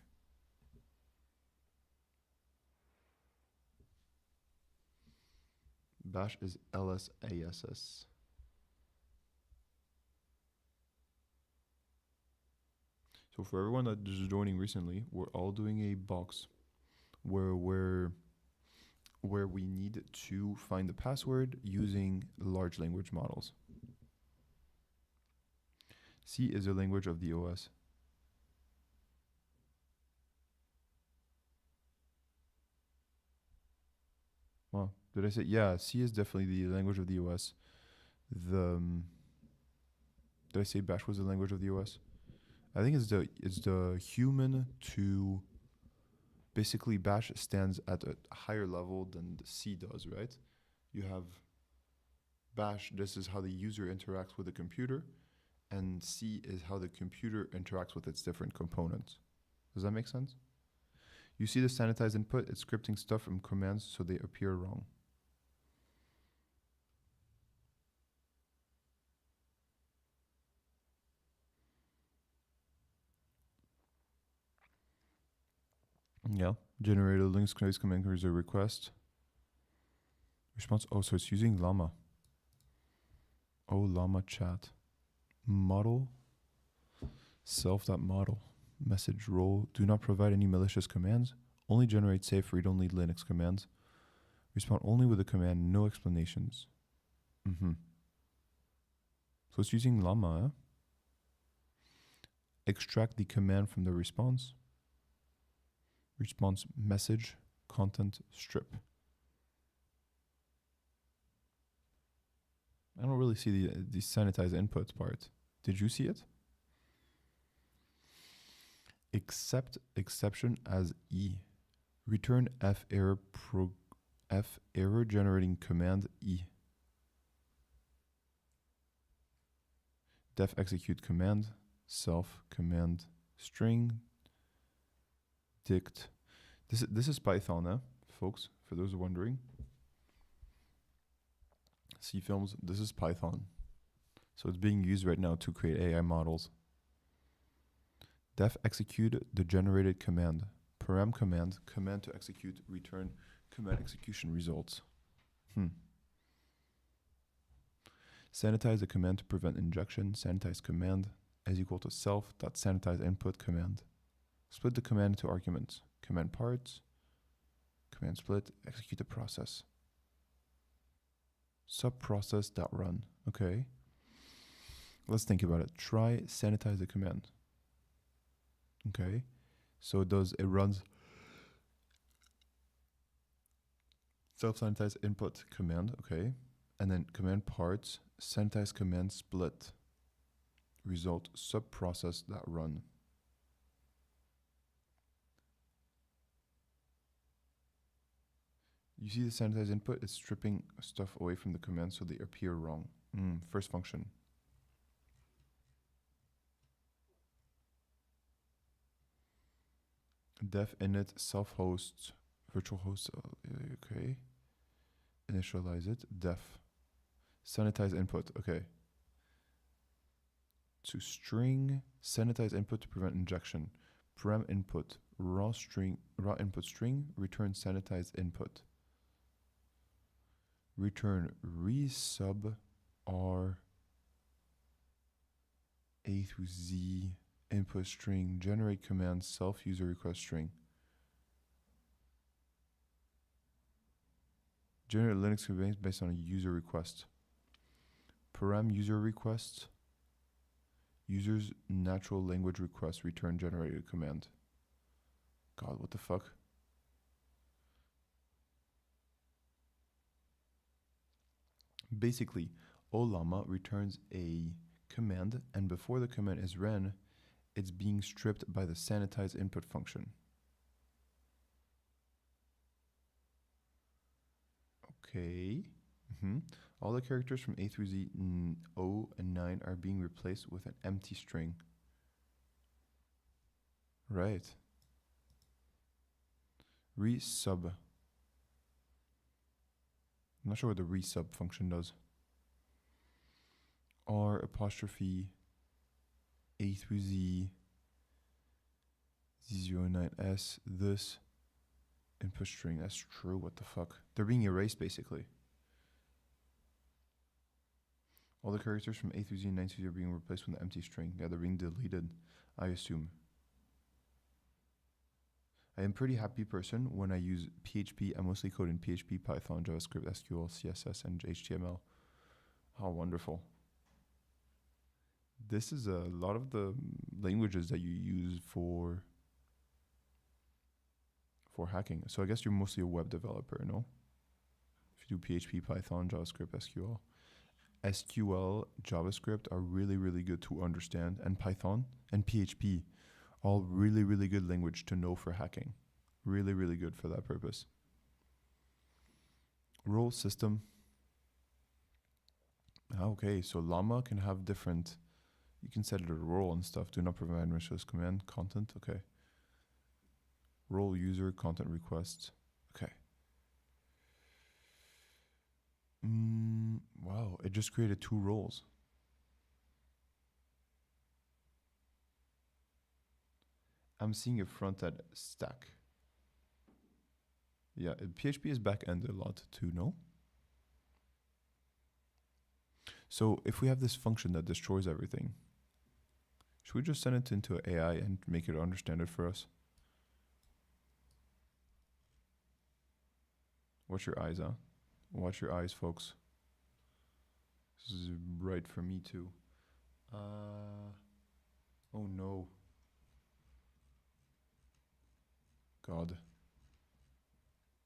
Bash is lsass. So for everyone that is joining recently, we're all doing a box where we need to find the password using large language models. C is the language of the OS. Well, did I say? Yeah, C is definitely the language of the OS. Did I say Bash was the language of the OS? I think it's the human to. Basically, Bash stands at a higher level than C does, right? You have Bash, this is how the user interacts with the computer, and C is how the computer interacts with its different components. Does that make sense? You see the sanitized input, it's scripting stuff from commands so they appear wrong. Yeah, generate a links command is a request. Response, oh, so it's using llama. Oh, llama chat. Model, self.model. Message role, do not provide any malicious commands. Only generate safe read-only Linux commands. Respond only with a command, no explanations. So it's using llama. Eh? Extract the command from the response. Response message, content strip. I don't really see the sanitize input part. Did you see it? Accept exception as E. Return F error generating command E. Def execute command, self command string dict. This is Python, folks, for those wondering. C films, this is Python. So it's being used right now to create AI models. Def execute the generated command. Param command to execute, return command execution results. Sanitize the command to prevent injection. Sanitize command is equal to self.sanitize input command. Split the command into arguments. Command parts, command split, execute the process. Subprocess.run. Okay. Let's think about it. Try sanitize the command. Okay. So it runs self-sanitize input command. Okay. And then command parts, sanitize command split. Result subprocess.run. You see the sanitize input? It's stripping stuff away from the command so they appear wrong. First function. Def init self-host virtual host. Okay. Initialize it. Def sanitize input. Okay. To string sanitize input to prevent injection. Param input raw input string return sanitize input. Return resub r a through z input string generate command self user request string. Generate Linux commands based on a user request. Param user request. User's natural language request return generated command. God, what the fuck? Basically, ollama returns a command, and before the command is ran, it's being stripped by the sanitize input function. Okay. All the characters from A through Z, O and 9 are being replaced with an empty string. Right. Resub. I'm not sure what the resub function does. R apostrophe A through Z Z09S this input string. That's true. What the fuck? They're being erased basically. All the characters from A through Z and 9 through Z are being replaced with an empty string. Yeah, they're being deleted, I assume. I am a pretty happy person when I use PHP. I mostly code in PHP, Python, JavaScript, SQL, CSS, and HTML. How wonderful. This is a lot of the languages that you use for hacking. So I guess you're mostly a web developer, no? If you do PHP, Python, JavaScript, SQL. SQL, JavaScript are really, really good to understand, and Python and PHP, all really, really good language to know for hacking. Really, really good for that purpose. Role system. Okay, so llama can have different, you can set it a role and stuff. Do not provide malicious command, content, okay. Role user, content requests, okay. Wow, it just created 2 roles. I'm seeing a front-end stack. Yeah, PHP is back-end a lot too, no? So if we have this function that destroys everything, should we just send it into AI and make it understand it for us? Watch your eyes, huh? Watch your eyes, folks. This is right for me too. Oh no. God.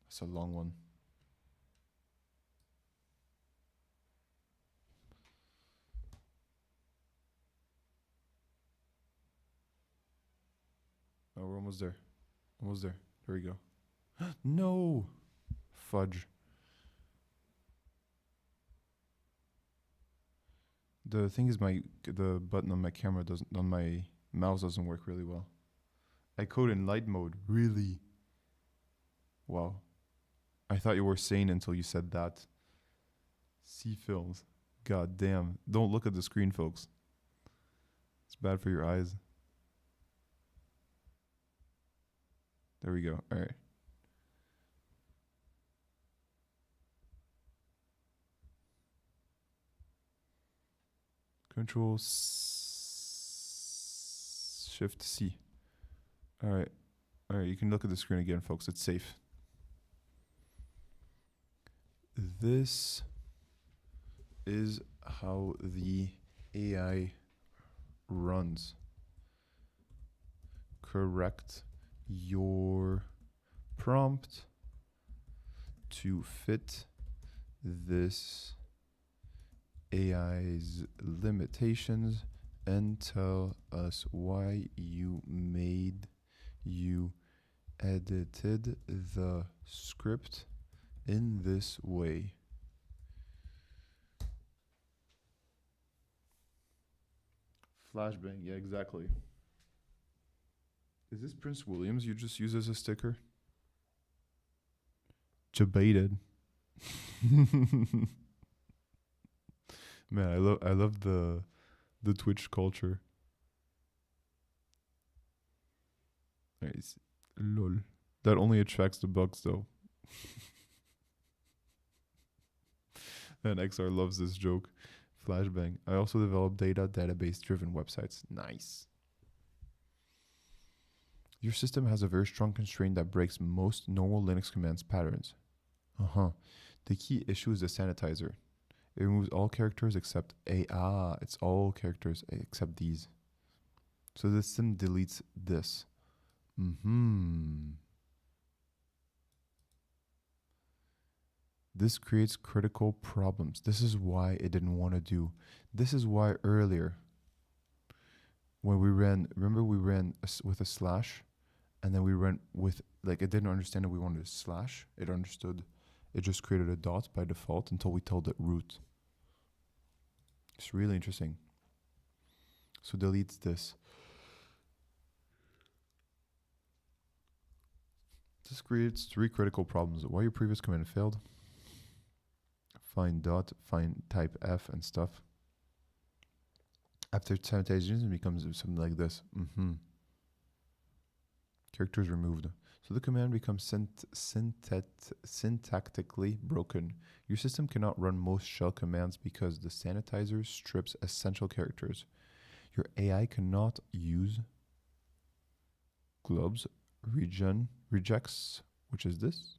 That's a long one. Oh, we're almost there. Almost there. There we go. No! Fudge. The thing is, the button on my camera doesn't, on my Mouse doesn't work really well. I code in light mode. Really? Wow. I thought you were sane until you said that. See films. God damn. Don't look at the screen, folks. It's bad for your eyes. There we go. All right. Control Shift C. All right. All right. You can look at the screen again, folks. It's safe. This is how the AI runs. Correct your prompt to fit this AI's limitations and tell us why you edited the script in this way. Flashbang, yeah, exactly. Is this Prince Williams you just use as a sticker? Debated. Man, I love the Twitch culture. Nice. Lol. That only attracts the bugs though. And XR loves this joke. Flashbang. I also develop database driven websites. Nice. Your system has a very strong constraint that breaks most normal Linux commands patterns. The key issue is the sanitizer. It removes all characters except it's all characters except these. So the system deletes this. This creates critical problems. This is why it didn't want to do. This is why earlier, when we ran, remember we ran with a slash, and then we ran with, like, it didn't understand that we wanted a slash. It understood. It just created a dot by default until we told it root. It's really interesting. So deletes this. This creates 3 critical problems. Why your previous command failed. Find dot, find type F and stuff. After sanitization, it becomes something like this. Characters removed. So the command becomes syntactically broken. Your system cannot run most shell commands because the sanitizer strips essential characters. Your AI cannot use globs, rejects, which is this.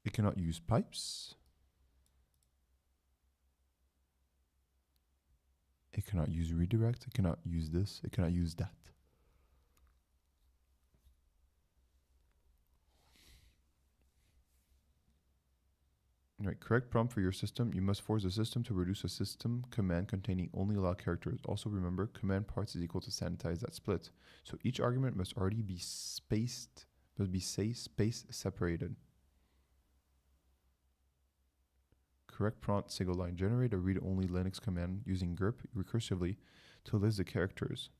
It cannot use pipes. It cannot use redirect. It cannot use this. It cannot use that. Right, correct prompt for your system. You must force the system to reduce a system command containing only allowed characters. Also remember, command parts is equal to sanitize that split. So each argument must already be space separated. Correct prompt single line. Generate a read-only Linux command using grep recursively to list the characters.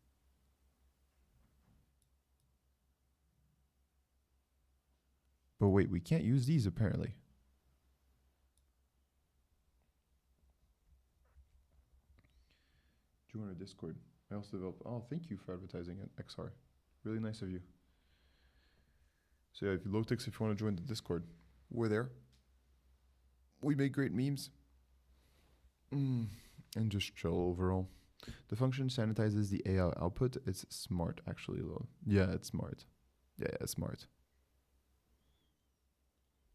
But wait, we can't use these apparently. Join our Discord. I also developed. Oh, thank you for advertising it, XR. Really nice of you. So yeah, if you Lotix, if you want to join the Discord, we're there. We make great memes. And just chill overall. The function sanitizes the AI output. It's smart, actually, though. Yeah, it's smart. Yeah, it's smart.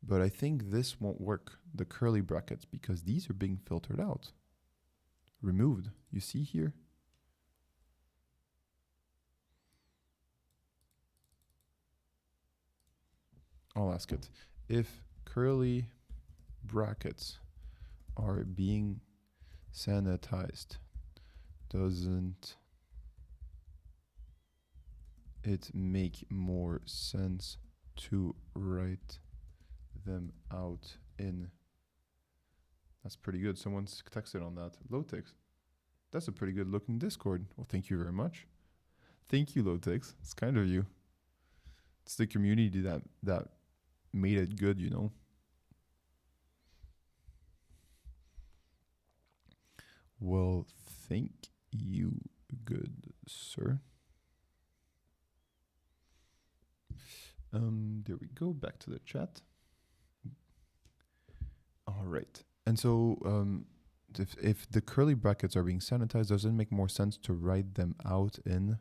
But I think this won't work, the curly brackets, because these are being filtered out. Removed. You see here? I'll ask it. If curly brackets are being sanitized, doesn't it make more sense to write them out in... That's pretty good. Someone's texted on that. Lotix. That's a pretty good looking Discord. Well, thank you very much. Thank you, Lotix. It's kind of you. It's the community that made it good, you know. Well, thank you, good sir. There we go. Back to the chat. All right. And so, if the curly brackets are being sanitized, does it make more sense to write them out in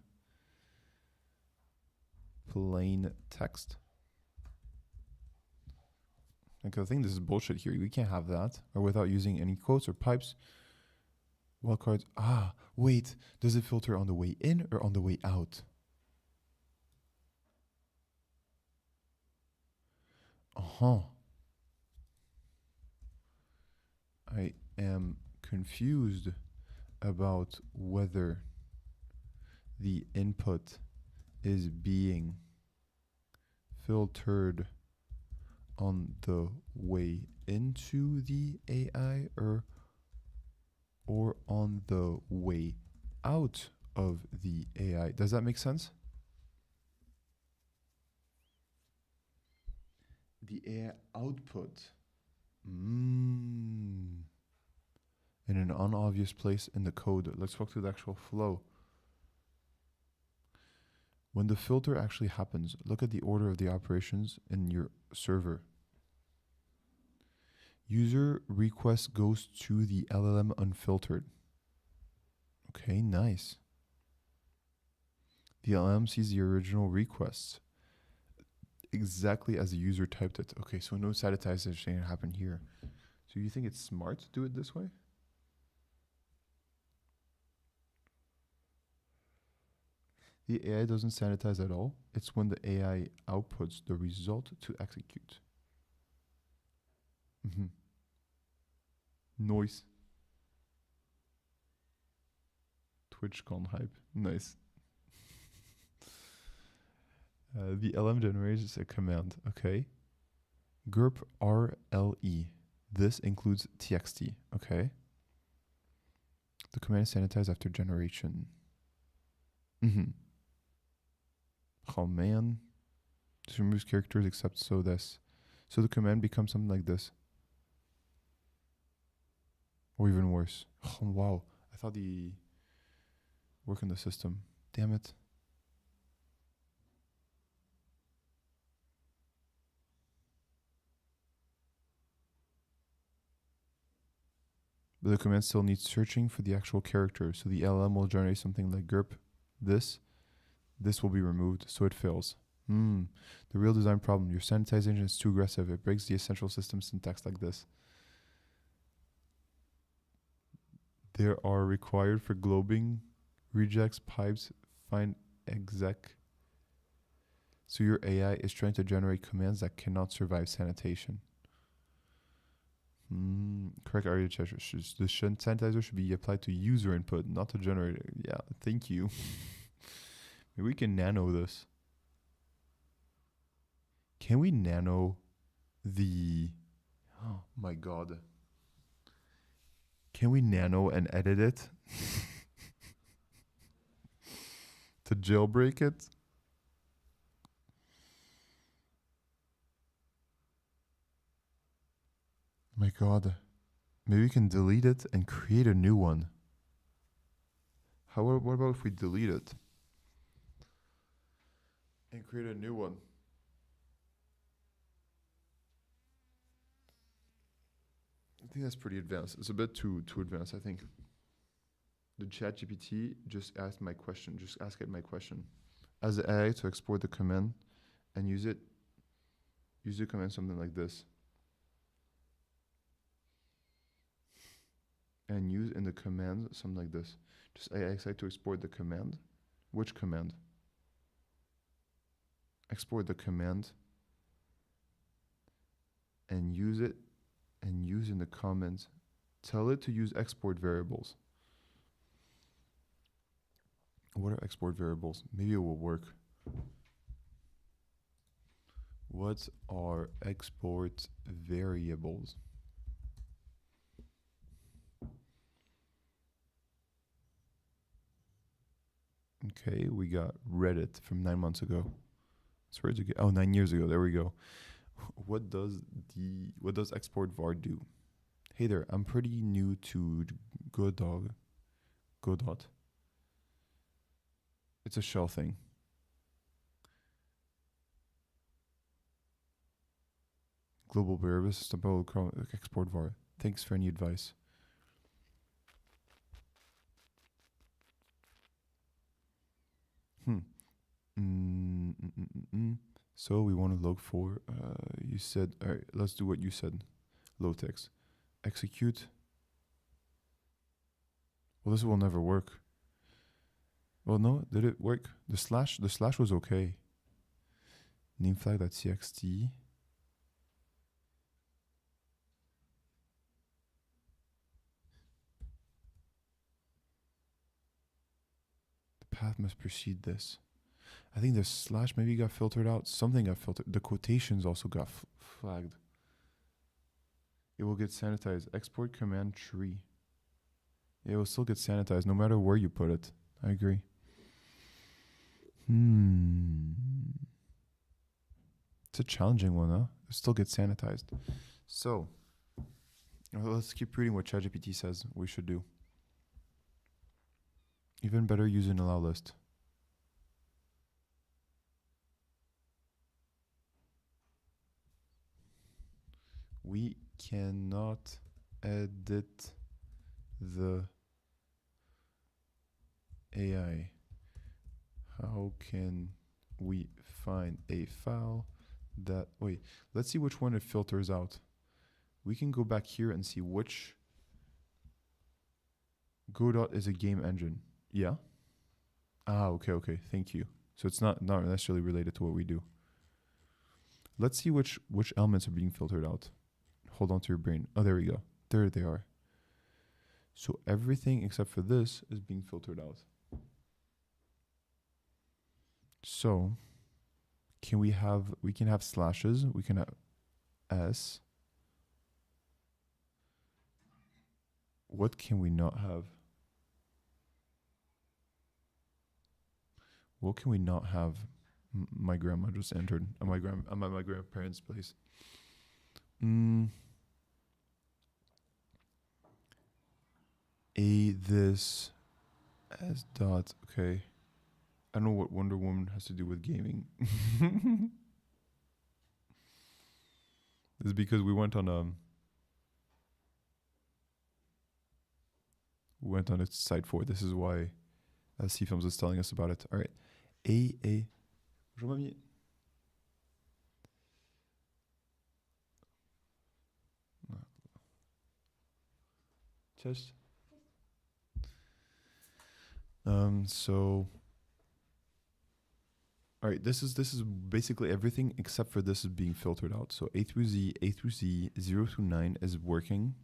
plain text? Like, I think this is bullshit here. We can't have that. Or without using any quotes or pipes. Wildcards. Ah, wait. Does it filter on the way in or on the way out? Uh-huh. I am confused about whether the input is being filtered on the way into the AI or on the way out of the AI. Does that make sense? The AI output. In an unobvious place in the code. Let's walk through the actual flow. When the filter actually happens, look at the order of the operations in your server. User request goes to the LLM unfiltered. Okay, nice. The LLM sees the original request exactly as the user typed it. Okay, so no sanitization happened here. So you think it's smart to do it this way? The AI doesn't sanitize at all. It's when the AI outputs the result to execute. Noise. TwitchCon hype. Nice. The LM generates a command. Okay. GURP RLE. This includes TXT. Okay. The command is sanitized after generation. Oh man. This removes characters except so this. So the command becomes something like this. Or even worse. Oh wow. I thought the work in the system. Damn it. But the command still needs searching for the actual character. So the LLM will generate something like GURP. This will be removed, so it fails. The real design problem. Your sanitization is too aggressive. It breaks the essential system syntax like this. There are required for globing, rejects, pipes, find exec. So your AI is trying to generate commands that cannot survive sanitation. Correct architecture. The sanitizer should be applied to user input, not to generator. Yeah, thank you. Maybe we can nano this. Can we nano the... Oh my god. Can we nano and edit it? To jailbreak it? My god. Maybe we can delete it and create a new one. What about if we delete it? And create a new one? I think that's pretty advanced. It's a bit too advanced, I think. The chat GPT just asked my question. Just ask it my question. As the AI to export the command and use it. Use the command something like this. And use in the command something like this. Just AI to export the command. Which command? Export the command and use it and use in the comments. Tell it to use export variables. What are export variables? Maybe it will work. What are export variables? Okay, we got Reddit from 9 months ago. So where'd you get? Oh, 9 years ago. There we go. What does export var do? Hey there, I'm pretty new to Godot. It's a shell thing. Global variable system export var. Thanks for any advice. So we want to look for, you said, all right, let's do what you said. Low text. Execute. Well, this will never work. Well, no, did it work? The slash was okay. Nameflag.txt. The path must precede this. I think the slash maybe got filtered out. Something got filtered. The quotations also got flagged. It will get sanitized. Export command tree. It will still get sanitized no matter where you put it. I agree. It's a challenging one, huh? It still gets sanitized. So, let's keep reading what ChatGPT says we should do. Even better, use an allow list. We cannot edit the AI. How can we find a file that... Wait, let's see which one it filters out. We can go back here and see which... Godot is a game engine. Yeah? Ah, okay, thank you. So it's not necessarily related to what we do. Let's see which elements are being filtered out. Hold on to your brain. Oh, there we go. There they are. So everything except for this is being filtered out. So we can have slashes, we can have S. What can we not have? What can we not have? My grandma just entered. I'm at my grandparents' place. This as dot. Okay. I don't know what Wonder Woman has to do with gaming. This is because we went on its site for it. This is why C-Films is telling us about it. All right. Bonjour mamie. Cześć. So all right, this is basically everything except for this is being filtered out. So A through Z, 0 through 9 is working.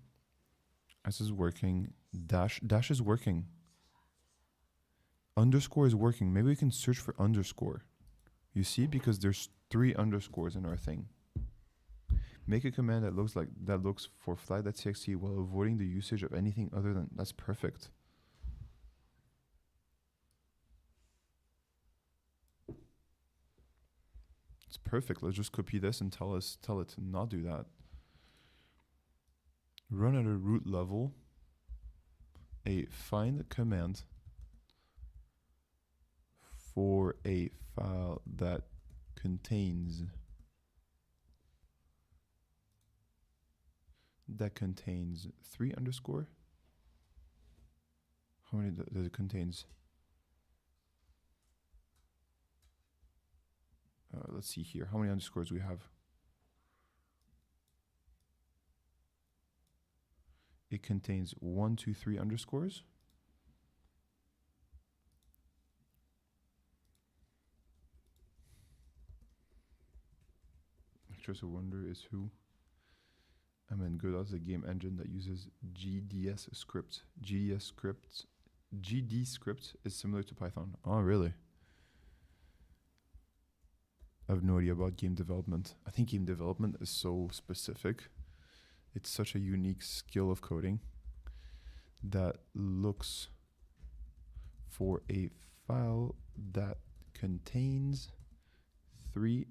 S is working. Dash is working. Underscore is working. Maybe we can search for underscore. You see, because there's 3 underscores in our thing. Make a command that looks for flag.txt while avoiding the usage of anything other than... That's perfect. It's perfect. Let's just copy this and tell it to not do that. Run at a root level a find command for a file that contains 3 underscore. How many does it contains? Let's see here. How many underscores we have? It contains 1, 2, 3 underscores. Actress of Wonder is who? Godot is a game engine that uses GDS script. GD script is similar to Python. Oh, really? I have no idea about game development. I think game development is so specific. It's such a unique skill of coding that looks for a file that contains 3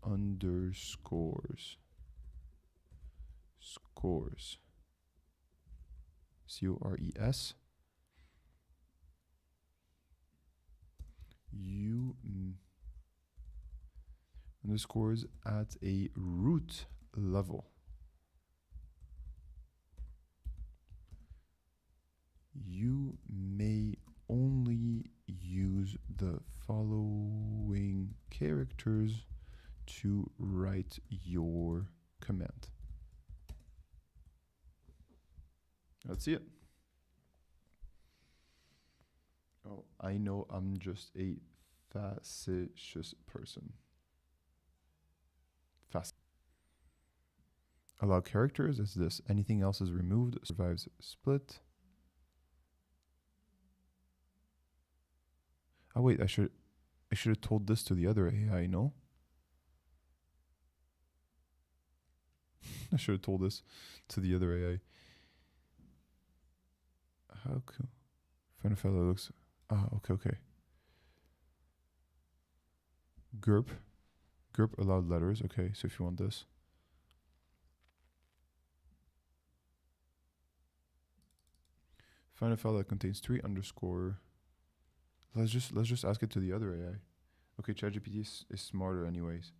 underscores. Scores. C-O-R-E-S. Underscores at a root level. You may only use the following characters to write your command. Let's see it. Oh, I know I'm just a facetious person. Allow characters is this. Anything else is removed. Survives split. Oh wait, I should have told this to the other AI, no? I should have told this to the other AI. How come? Find a file that looks. Ah, okay. GURP allowed letters. Okay, so if you want this. Find a file that contains 3 underscore. Let's just ask it to the other AI. Okay, ChatGPT is smarter anyways.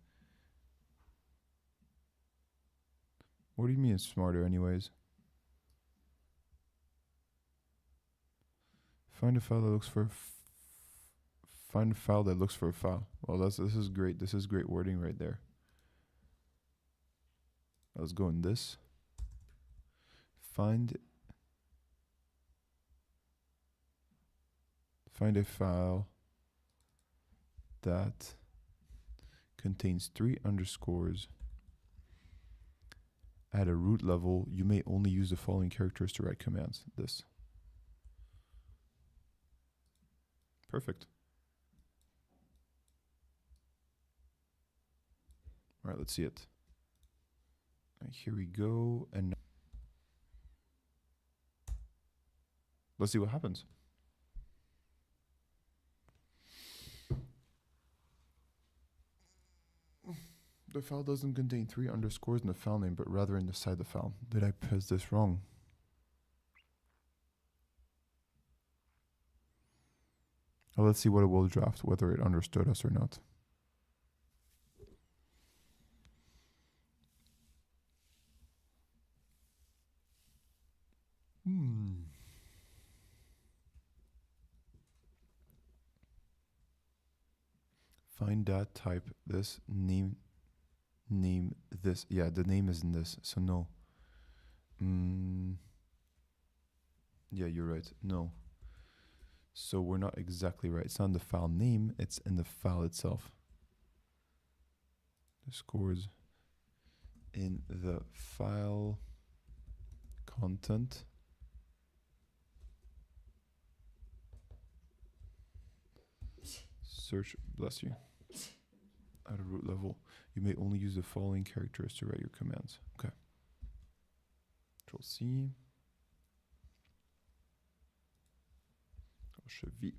What do you mean it's smarter anyways? Find a file that looks for find a file that looks for a file. Well, this is great. This is great wording right there. Let's go in this. Find a file that contains 3 underscores at a root level. You may only use the following characters to write commands. This. Perfect. All right, let's see it. All right, here we go. And let's see what happens. The file doesn't contain 3 underscores in the file name, but rather inside the file. Did I press this wrong? Well, let's see what it will draft, whether it understood us or not. Find that, type this, name this. Yeah, the name is in this, so no. Yeah, you're right. No. So we're not exactly right. It's not in the file name, it's in the file itself. The scores in the file content. Search, bless you. At a root level, you may only use the following characters to write your commands. Okay. Control C. Control V.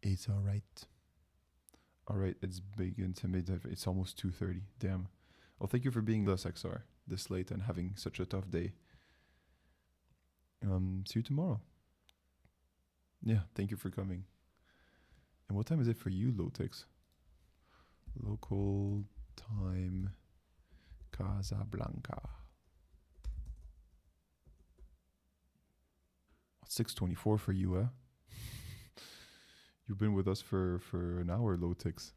It's all right. All right, it's begin to mid. It's almost 2:30. Damn. Well, thank you for being with us, XR, this late and having such a tough day. See you tomorrow. Yeah, thank you for coming. And what time is it for you, Lotix? Local time, Casablanca. 6:24 for you, eh? You've been with us for an hour, Lotix.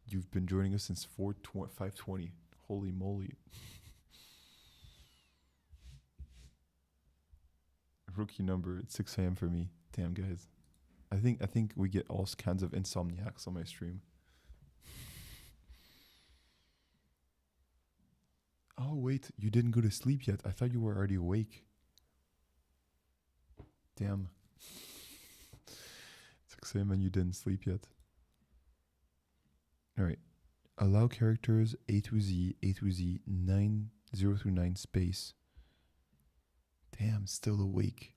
You've been joining us since 5:20. Holy moly. Rookie number, it's 6 a.m. for me. Damn, guys. I think we get all kinds of insomniacs on my stream. Oh, wait, you didn't go to sleep yet. I thought you were already awake. Damn. 6 a.m. and you didn't sleep yet. All right. Allow characters A to Z, 9 0 through 9 space. Damn, still awake.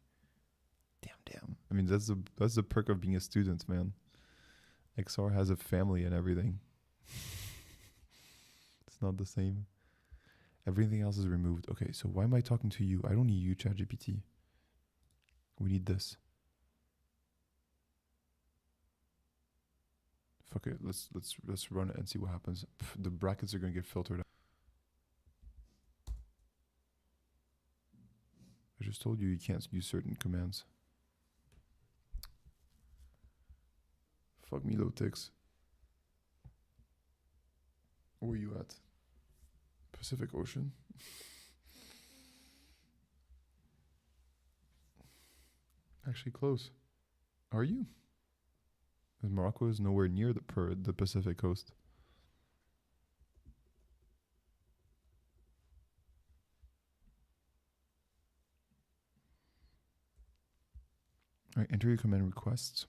Damn. I mean, that's the perk of being a student, man. XR has a family and everything. It's not the same. Everything else is removed. Okay, so why am I talking to you? I don't need you, ChatGPT. We need this. Fuck it. Let's run it and see what happens. The brackets are gonna get filtered out. I just told you can't use certain commands. Fuck me, Lotix. Where are you at? Pacific Ocean? Actually close. Are you? Because Morocco is nowhere near the Pacific coast. All right, enter your command requests.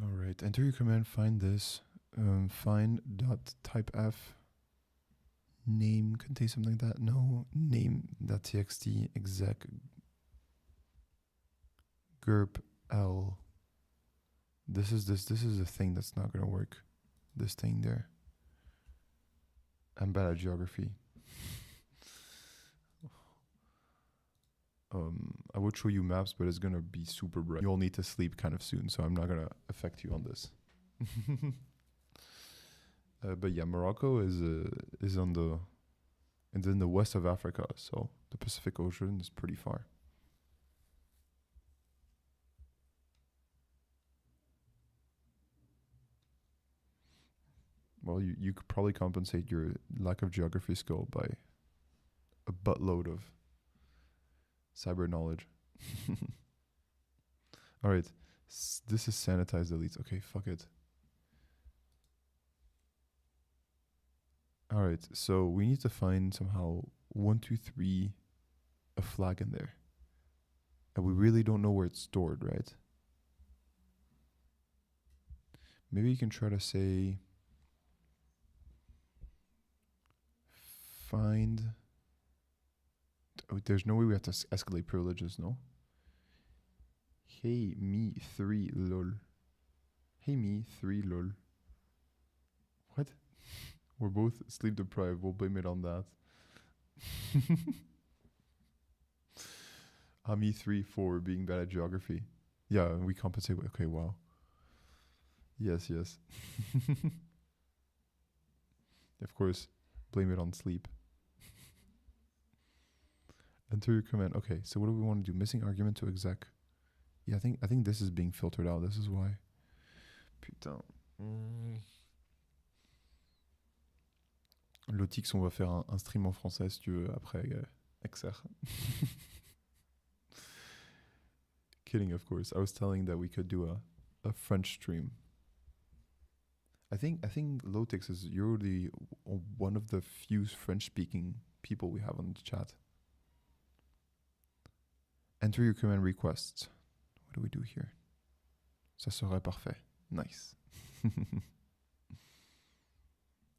All right, enter your command, find this. Find.typef. Name contains something like that. No, name.txt exec gerp l. This is a thing that's not gonna work. This thing there. I'm bad at geography. I would show you maps, but it's gonna be super bright. You'll need to sleep kind of soon, so I'm not gonna affect you on this. But yeah, Morocco is in the west of Africa, so the Pacific Ocean is pretty far. Well, you could probably compensate your lack of geography skill by a buttload of cyber knowledge. All right, this is sanitized deletes. Okay, fuck it. All right, so we need to find somehow 1, 2, 3, a flag in there, and we really don't know where it's stored, right? Maybe you can try to say find. Oh, there's no way we have to escalate privileges, no? Hey me 3 lol. Hey me 3 lol. What? We're both sleep deprived. We'll blame it on that. Ami 3 for being bad at geography. Yeah, we compensate. Okay, wow. Yes. Of course, blame it on sleep. Enter your command. Okay, so what do we want to do? Missing argument to exec. Yeah, I think this is being filtered out. This is why. Putain. Lotix, on va faire un stream en français si tu veux après XR. Kidding, of course. I was telling that we could do a French stream. I think Lotix is you're one of the few French-speaking people we have on the chat. Enter your command requests. What do we do here? Ça serait parfait. Nice.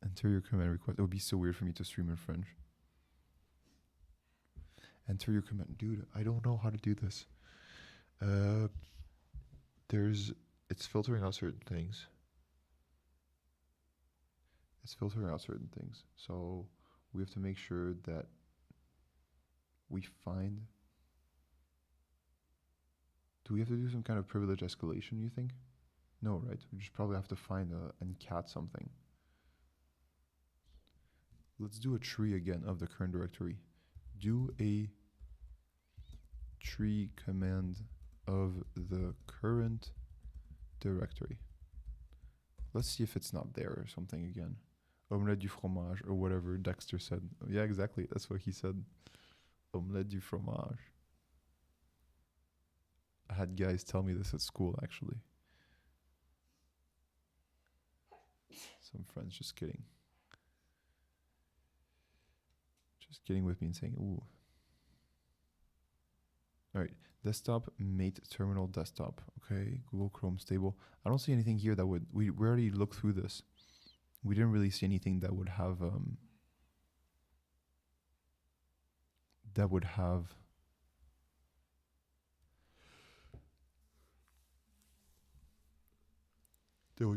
Enter your command request. It would be so weird for me to stream in French. Enter your command. Dude, I don't know how to do this. It's filtering out certain things. So we have to make sure that we find. Do we have to do some kind of privilege escalation, you think? No, right? We just probably have to find and cat something. Let's do a tree again of the current directory. Do a tree command of the current directory. Let's see if it's not there or something again. Omelette du fromage or whatever Dexter said. Yeah, exactly. That's what he said. Omelette du fromage. I had guys tell me this at school, actually. Some friends just kidding. Just kidding with me and saying, ooh. All right. Desktop mate terminal desktop. Okay, Google Chrome stable. I don't see anything here that would, we already looked through this. We didn't really see anything that would have that would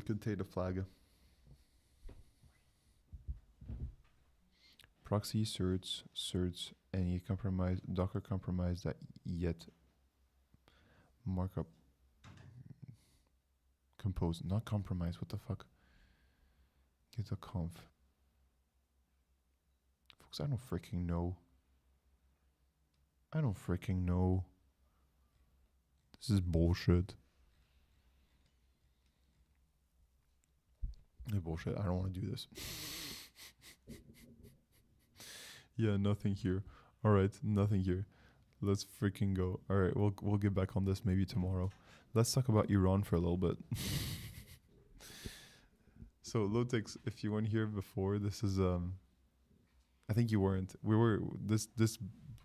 contain a flag. Proxy certs any compromise, Docker compromise that yet markup compose, not compromise, what the fuck? Get a conf. Folks, I don't freaking know. I don't freaking know. This is bullshit. Bullshit, I don't want to do this. Yeah, nothing here. All right, nothing here. Let's freaking go. All right, we'll get back on this maybe tomorrow. Let's talk about Iran for a little bit. So Lotix, if you weren't here before, this is I think you weren't. We were this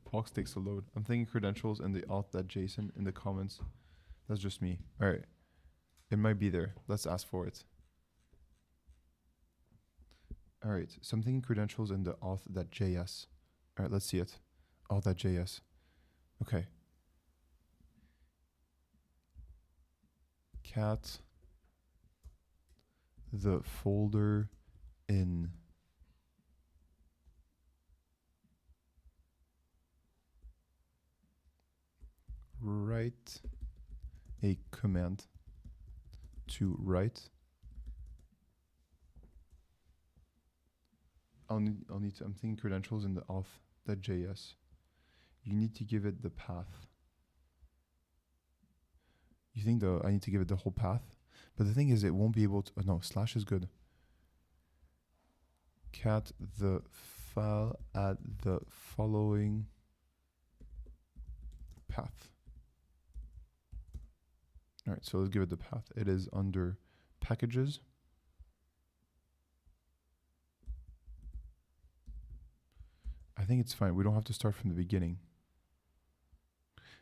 box takes a load. I'm thinking credentials and the auth.json in the comments. That's just me. All right, it might be there. Let's ask for it. All right, so I'm thinking credentials and the auth.js. All right, let's see it. Auth.js. Okay. Cat the folder in write a command to write. I'm thinking credentials in the auth.js. You need to give it the path. You think I need to give it the whole path? But the thing is, it won't be able to, no, slash is good. Cat the file at the following path. All right, so let's give it the path. It is under packages. I think it's fine. We don't have to start from the beginning.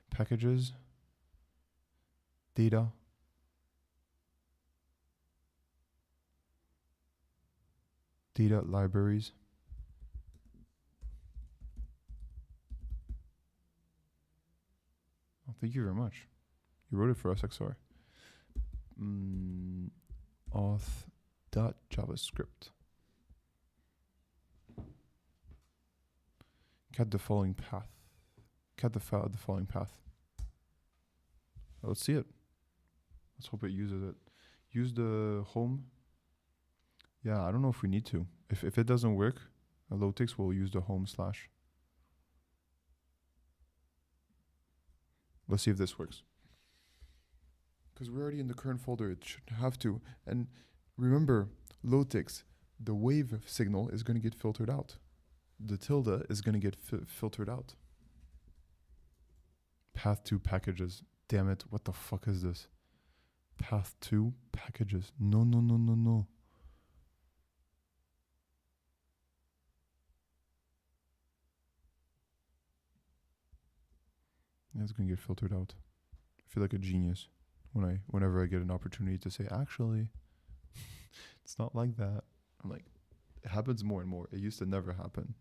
Packages, data, data libraries. Oh, thank you very much. You wrote it for us, XR. Auth.javascript. Cat the following path. Cat the file at the following path. Let's see it. Let's hope it uses it. Use the home. Yeah, I don't know if we need to. If it doesn't work, Lotix will use the home slash. Let's see if this works. Because we're already in the current folder, it should have to. And remember, Lotix, the wave signal is going to get filtered out. The tilde is going to get filtered out. Path to packages. Damn it, what the fuck is this? Path to packages. No, no, no, no, no. It's going to get filtered out. I feel like a genius whenever I get an opportunity to say, actually, it's not like that. I'm like, it happens more and more. It used to never happen.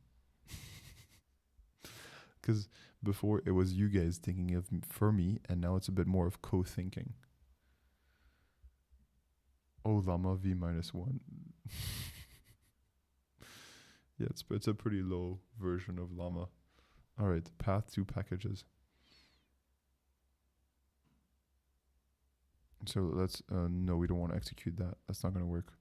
Because before it was you guys thinking of for me, and now it's a bit more of co-thinking. Oh, llama v -1. Yeah, it's a pretty low version of llama. All right, path to packages. So let's, no, we don't want to execute that. That's not going to work.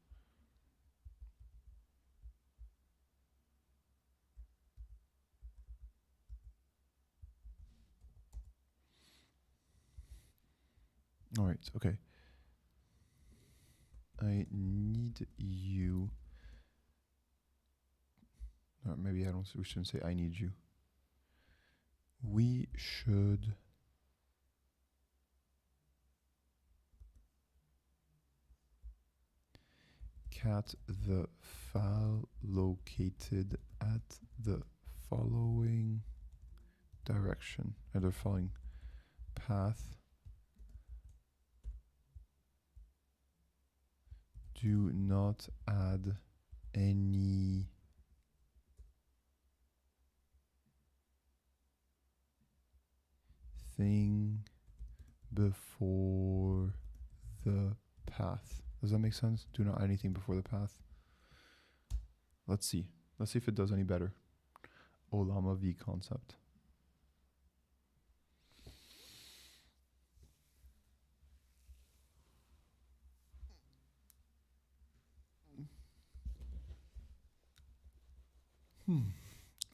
All right, okay. I need you. Or maybe we shouldn't say I need you. We should cat the file located at the following direction, the following path. Do not add any thing before the path. Does that make sense? Do not add anything before the path. Let's see. Let's see if it does any better. Olama V concept.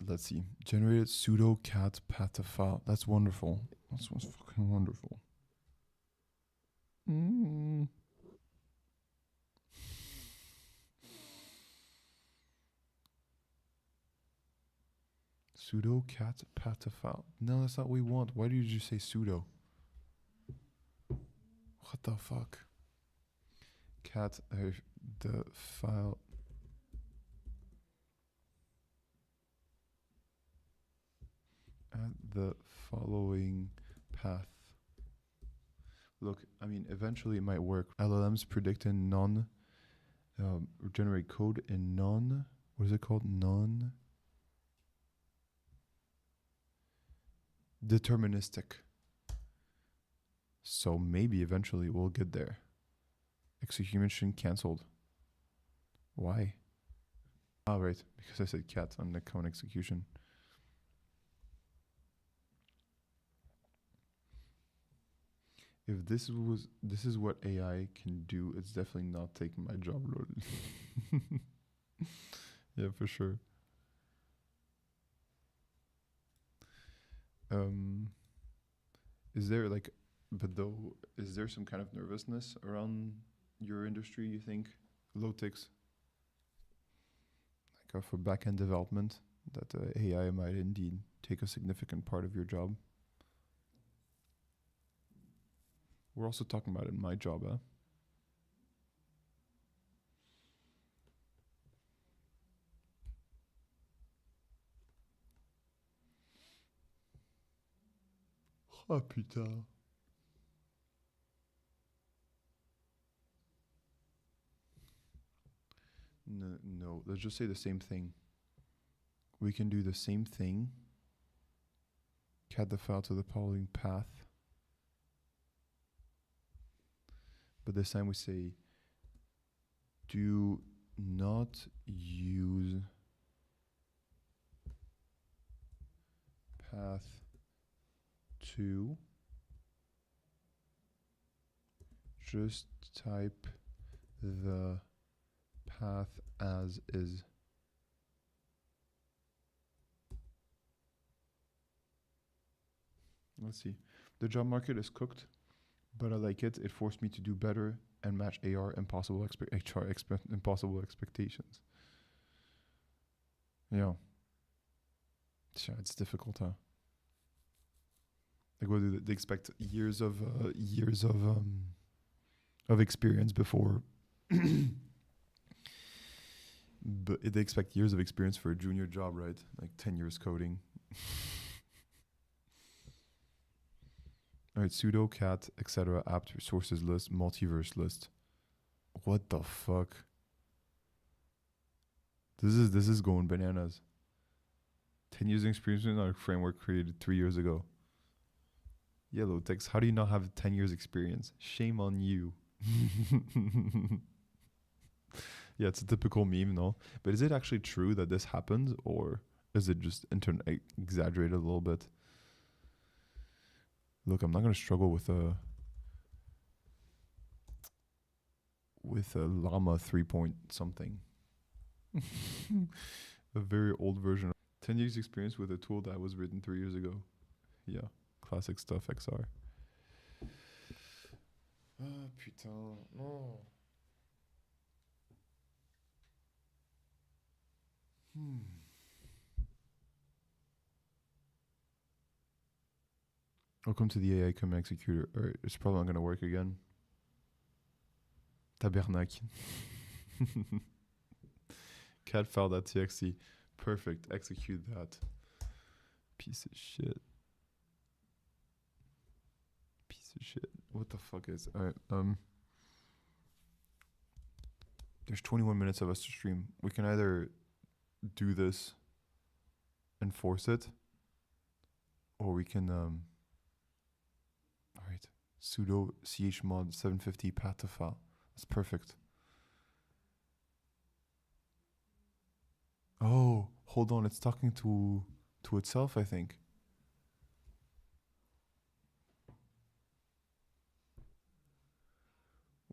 Let's see. Generated pseudo cat path to file. That's wonderful. That's fucking wonderful. Pseudo cat path to file. No, that's not what we want. Why did you just say pseudo? What the fuck? Cat, the file. Add the following path. Look, I mean, eventually it might work. LLMs predict in generate code in what is it called? Deterministic. So maybe eventually we'll get there. Execution cancelled. Why? Oh, right, because I said cat on the count execution. If this is what AI can do, it's definitely not taking my job, lol. Yeah, for sure. Is there is there some kind of nervousness around your industry, you think? Low ticks? Like for back-end development, that AI might indeed take a significant part of your job? We're also talking about it in my job, huh? Oh putain. No, let's just say the same thing. We can do the same thing. Cat the file to the following path. But this time we say, do not use path 2. Just type the path as is. Let's see. The job market is cooked, but I like it. It forced me to do better and match HR impossible expectations. Yeah. Yeah, it's difficult, huh? Like, what do they expect? Years of experience before. But they expect years of experience for a junior job, right? Like 10 years coding. All right, pseudo cat, etc. apt resources list, multiverse list. What the fuck? This is going bananas. 10 years experience in our framework created 3 years ago. Yellow text. How do you not have 10 years experience? Shame on you. Yeah, it's a typical meme, no? But is it actually true that this happens, or is it just exaggerated a little bit? Look, I'm not gonna struggle with a llama 3 point something. A very old version. 10 years experience with a tool that was written 3 years ago. Yeah, classic stuff, XR. Ah, putain, non. Welcome to the AI command executor. Alright, it's probably not gonna work again. Tabernacle. Cat file.txt. Perfect. Execute that. Piece of shit. Shit. What the fuck is? All right. There's 21 minutes of us to stream. We can either do this and force it, or we can all right. Sudo chmod 750 path to file. That's perfect. Oh, hold on. It's talking to itself, I think.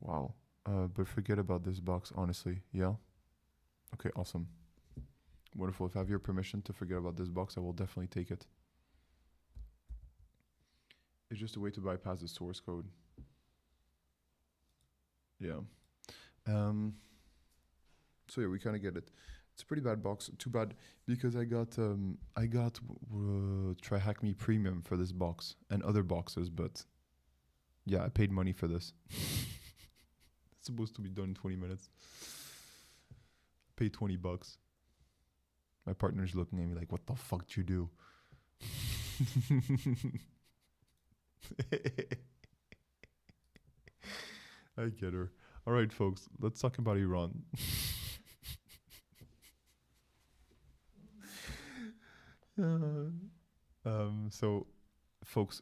Wow. But forget about this box, honestly. Yeah? Okay, awesome. Wonderful. If I have your permission to forget about this box, I will definitely take it. It's just a way to bypass the source code. Yeah. So yeah, we kind of get it. It's a pretty bad box. Too bad because I got Try Hack Me Premium for this box and other boxes, but yeah, I paid money for this. It's supposed to be done in 20 minutes. Pay $20. My partner's looking at me like, "What the fuck did you do?" I get her. All right, folks, let's talk about Iran. So, folks,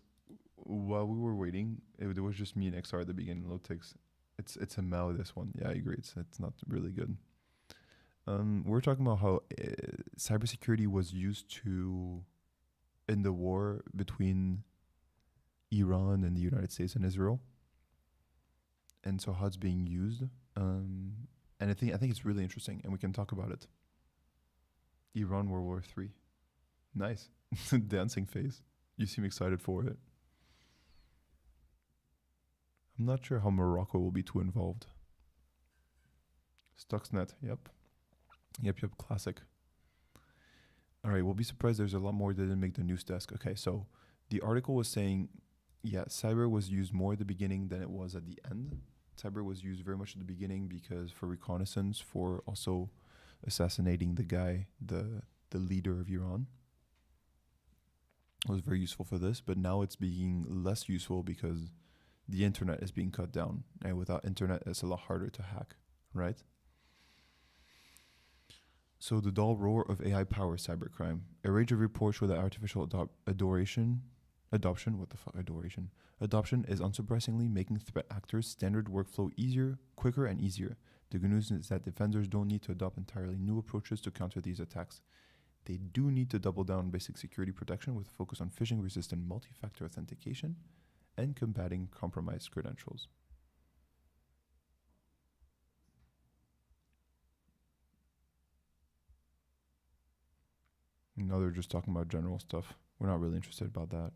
while we were waiting, it was just me and XR at the beginning. Low ticks. It's a Mao, this one. Yeah, I agree. It's not really good. We're talking about how cybersecurity was used in the war between Iran and the United States and Israel, and so how it's being used. And I think it's really interesting, and we can talk about it. Iran World War III. Nice. Dancing face. You seem excited for it. I'm not sure how Morocco will be too involved. Stuxnet. Yep. Classic. All right, we'll be surprised there's a lot more that didn't make the news desk. Okay, so the article was saying, yeah, cyber was used more at the beginning than it was at the end. Cyber was used very much at the beginning because for reconnaissance, for also assassinating the guy, the leader of Iran. It was very useful for this, but now it's being less useful because the internet is being cut down. And without internet, it's a lot harder to hack, right? So the dull roar of AI power cybercrime. A range of reports show that artificial adoption is unsurprisingly making threat actors' standard workflow easier, quicker, and easier. The good news is that defenders don't need to adopt entirely new approaches to counter these attacks. They do need to double down on basic security protection with a focus on phishing-resistant multi-factor authentication and combating compromised credentials. No, they're just talking about general stuff. We're not really interested about that.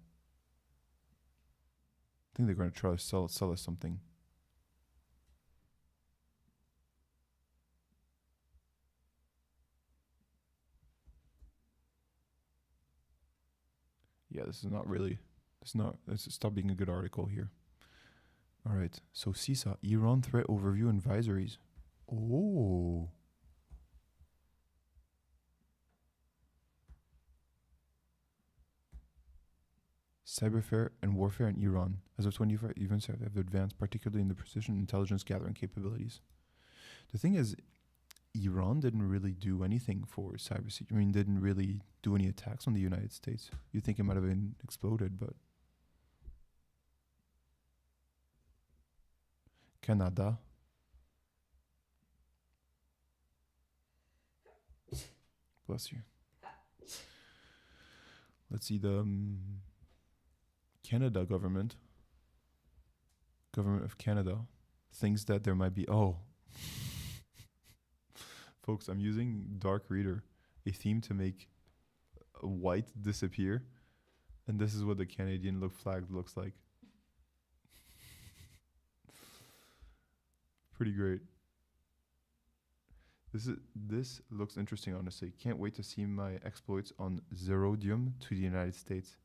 I think they're going to try to sell us something. Yeah, this is not really. Let's stop being a good article here. All right. So CISA, Iran threat overview and advisories. Oh. Cyberfare and warfare in Iran. As of 25, events have advanced, particularly in the precision intelligence gathering capabilities. The thing is, Iran didn't really do anything for cybersecurity. I mean, didn't really do any attacks on the United States. You think it might have been exploded, but Canada. Bless you. Let's see the Canada government of Canada thinks that there might be folks, I'm using Dark Reader, a theme to make white disappear, and this is what the Canadian flag looks like. Pretty great. This looks interesting, honestly. Can't wait to see my exploits on Zerodium to the United States.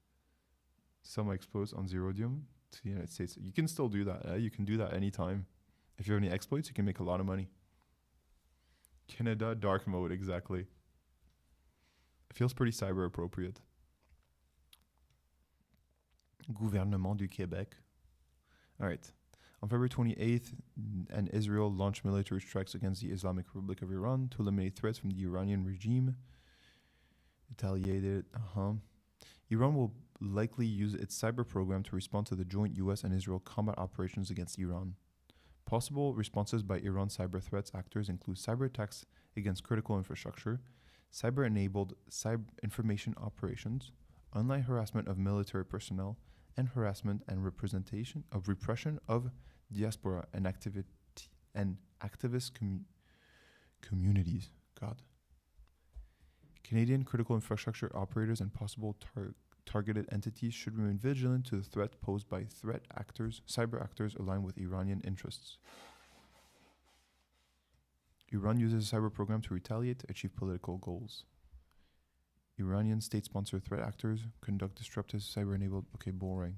Some exploits on Zerodium to the United States. You can still do that. You can do that anytime. If you have any exploits, you can make a lot of money. Canada dark mode, exactly. It feels pretty cyber appropriate. Gouvernement du Québec. All right. On February 28th, and Israel launched military strikes against the Islamic Republic of Iran to eliminate threats from the Iranian regime. Retaliated. Iran will likely use its cyber program to respond to the joint US and Israel combat operations against Iran. Possible responses by Iran cyber threats actors include cyber attacks against critical infrastructure, cyber-enabled information operations, online harassment of military personnel, and harassment and representation of repression of diaspora and activist communities. God. Canadian critical infrastructure operators and possible targeted entities should remain vigilant to the threat posed by cyber actors aligned with Iranian interests. Iran uses a cyber program to retaliate to achieve political goals. Iranian state-sponsored threat actors conduct disruptive cyber-enabled... Okay, boring.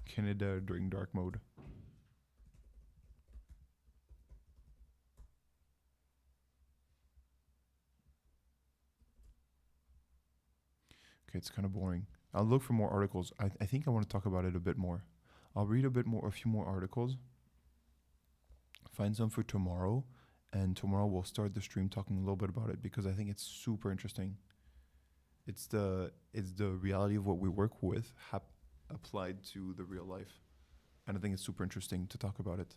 Canada during dark mode. Okay, it's kind of boring. I'll look for more articles. I think I want to talk about it a bit more. I'll read a few more articles. Find some for tomorrow. And tomorrow we'll start the stream talking a little bit about it because I think it's super interesting. It's the reality of what we work with applied to the real life. And I think it's super interesting to talk about it.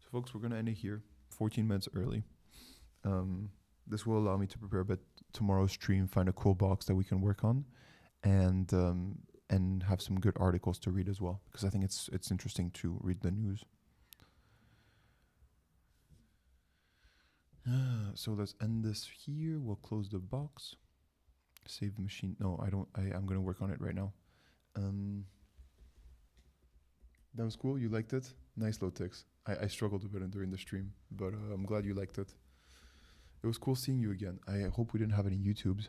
So folks, we're going to end it here, 14 minutes early. This will allow me to prepare a bit tomorrow's stream, find a cool box that we can work on, and have some good articles to read as well, because I think it's interesting to read the news. So let's end this here. We'll close the box. Save the machine. No, I don't. I'm going to work on it right now. That was cool. You liked it? Nice low ticks. I struggled a bit during the stream, but I'm glad you liked it. It was cool seeing you again. I hope we didn't have any YouTubes,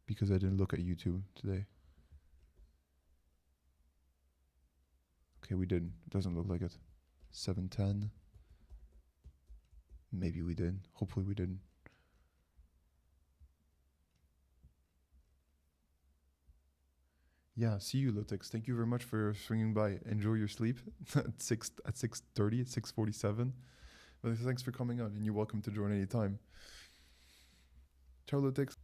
because I didn't look at YouTube today. Okay, we didn't. It doesn't look like it. 7:10. Maybe we did. Hopefully we didn't. Yeah, see you, Lotix. Thank you very much for swinging by. Enjoy your sleep at 6:30, at 6:47. But thanks for coming on, and you're welcome to join anytime. Ciao, Lotix.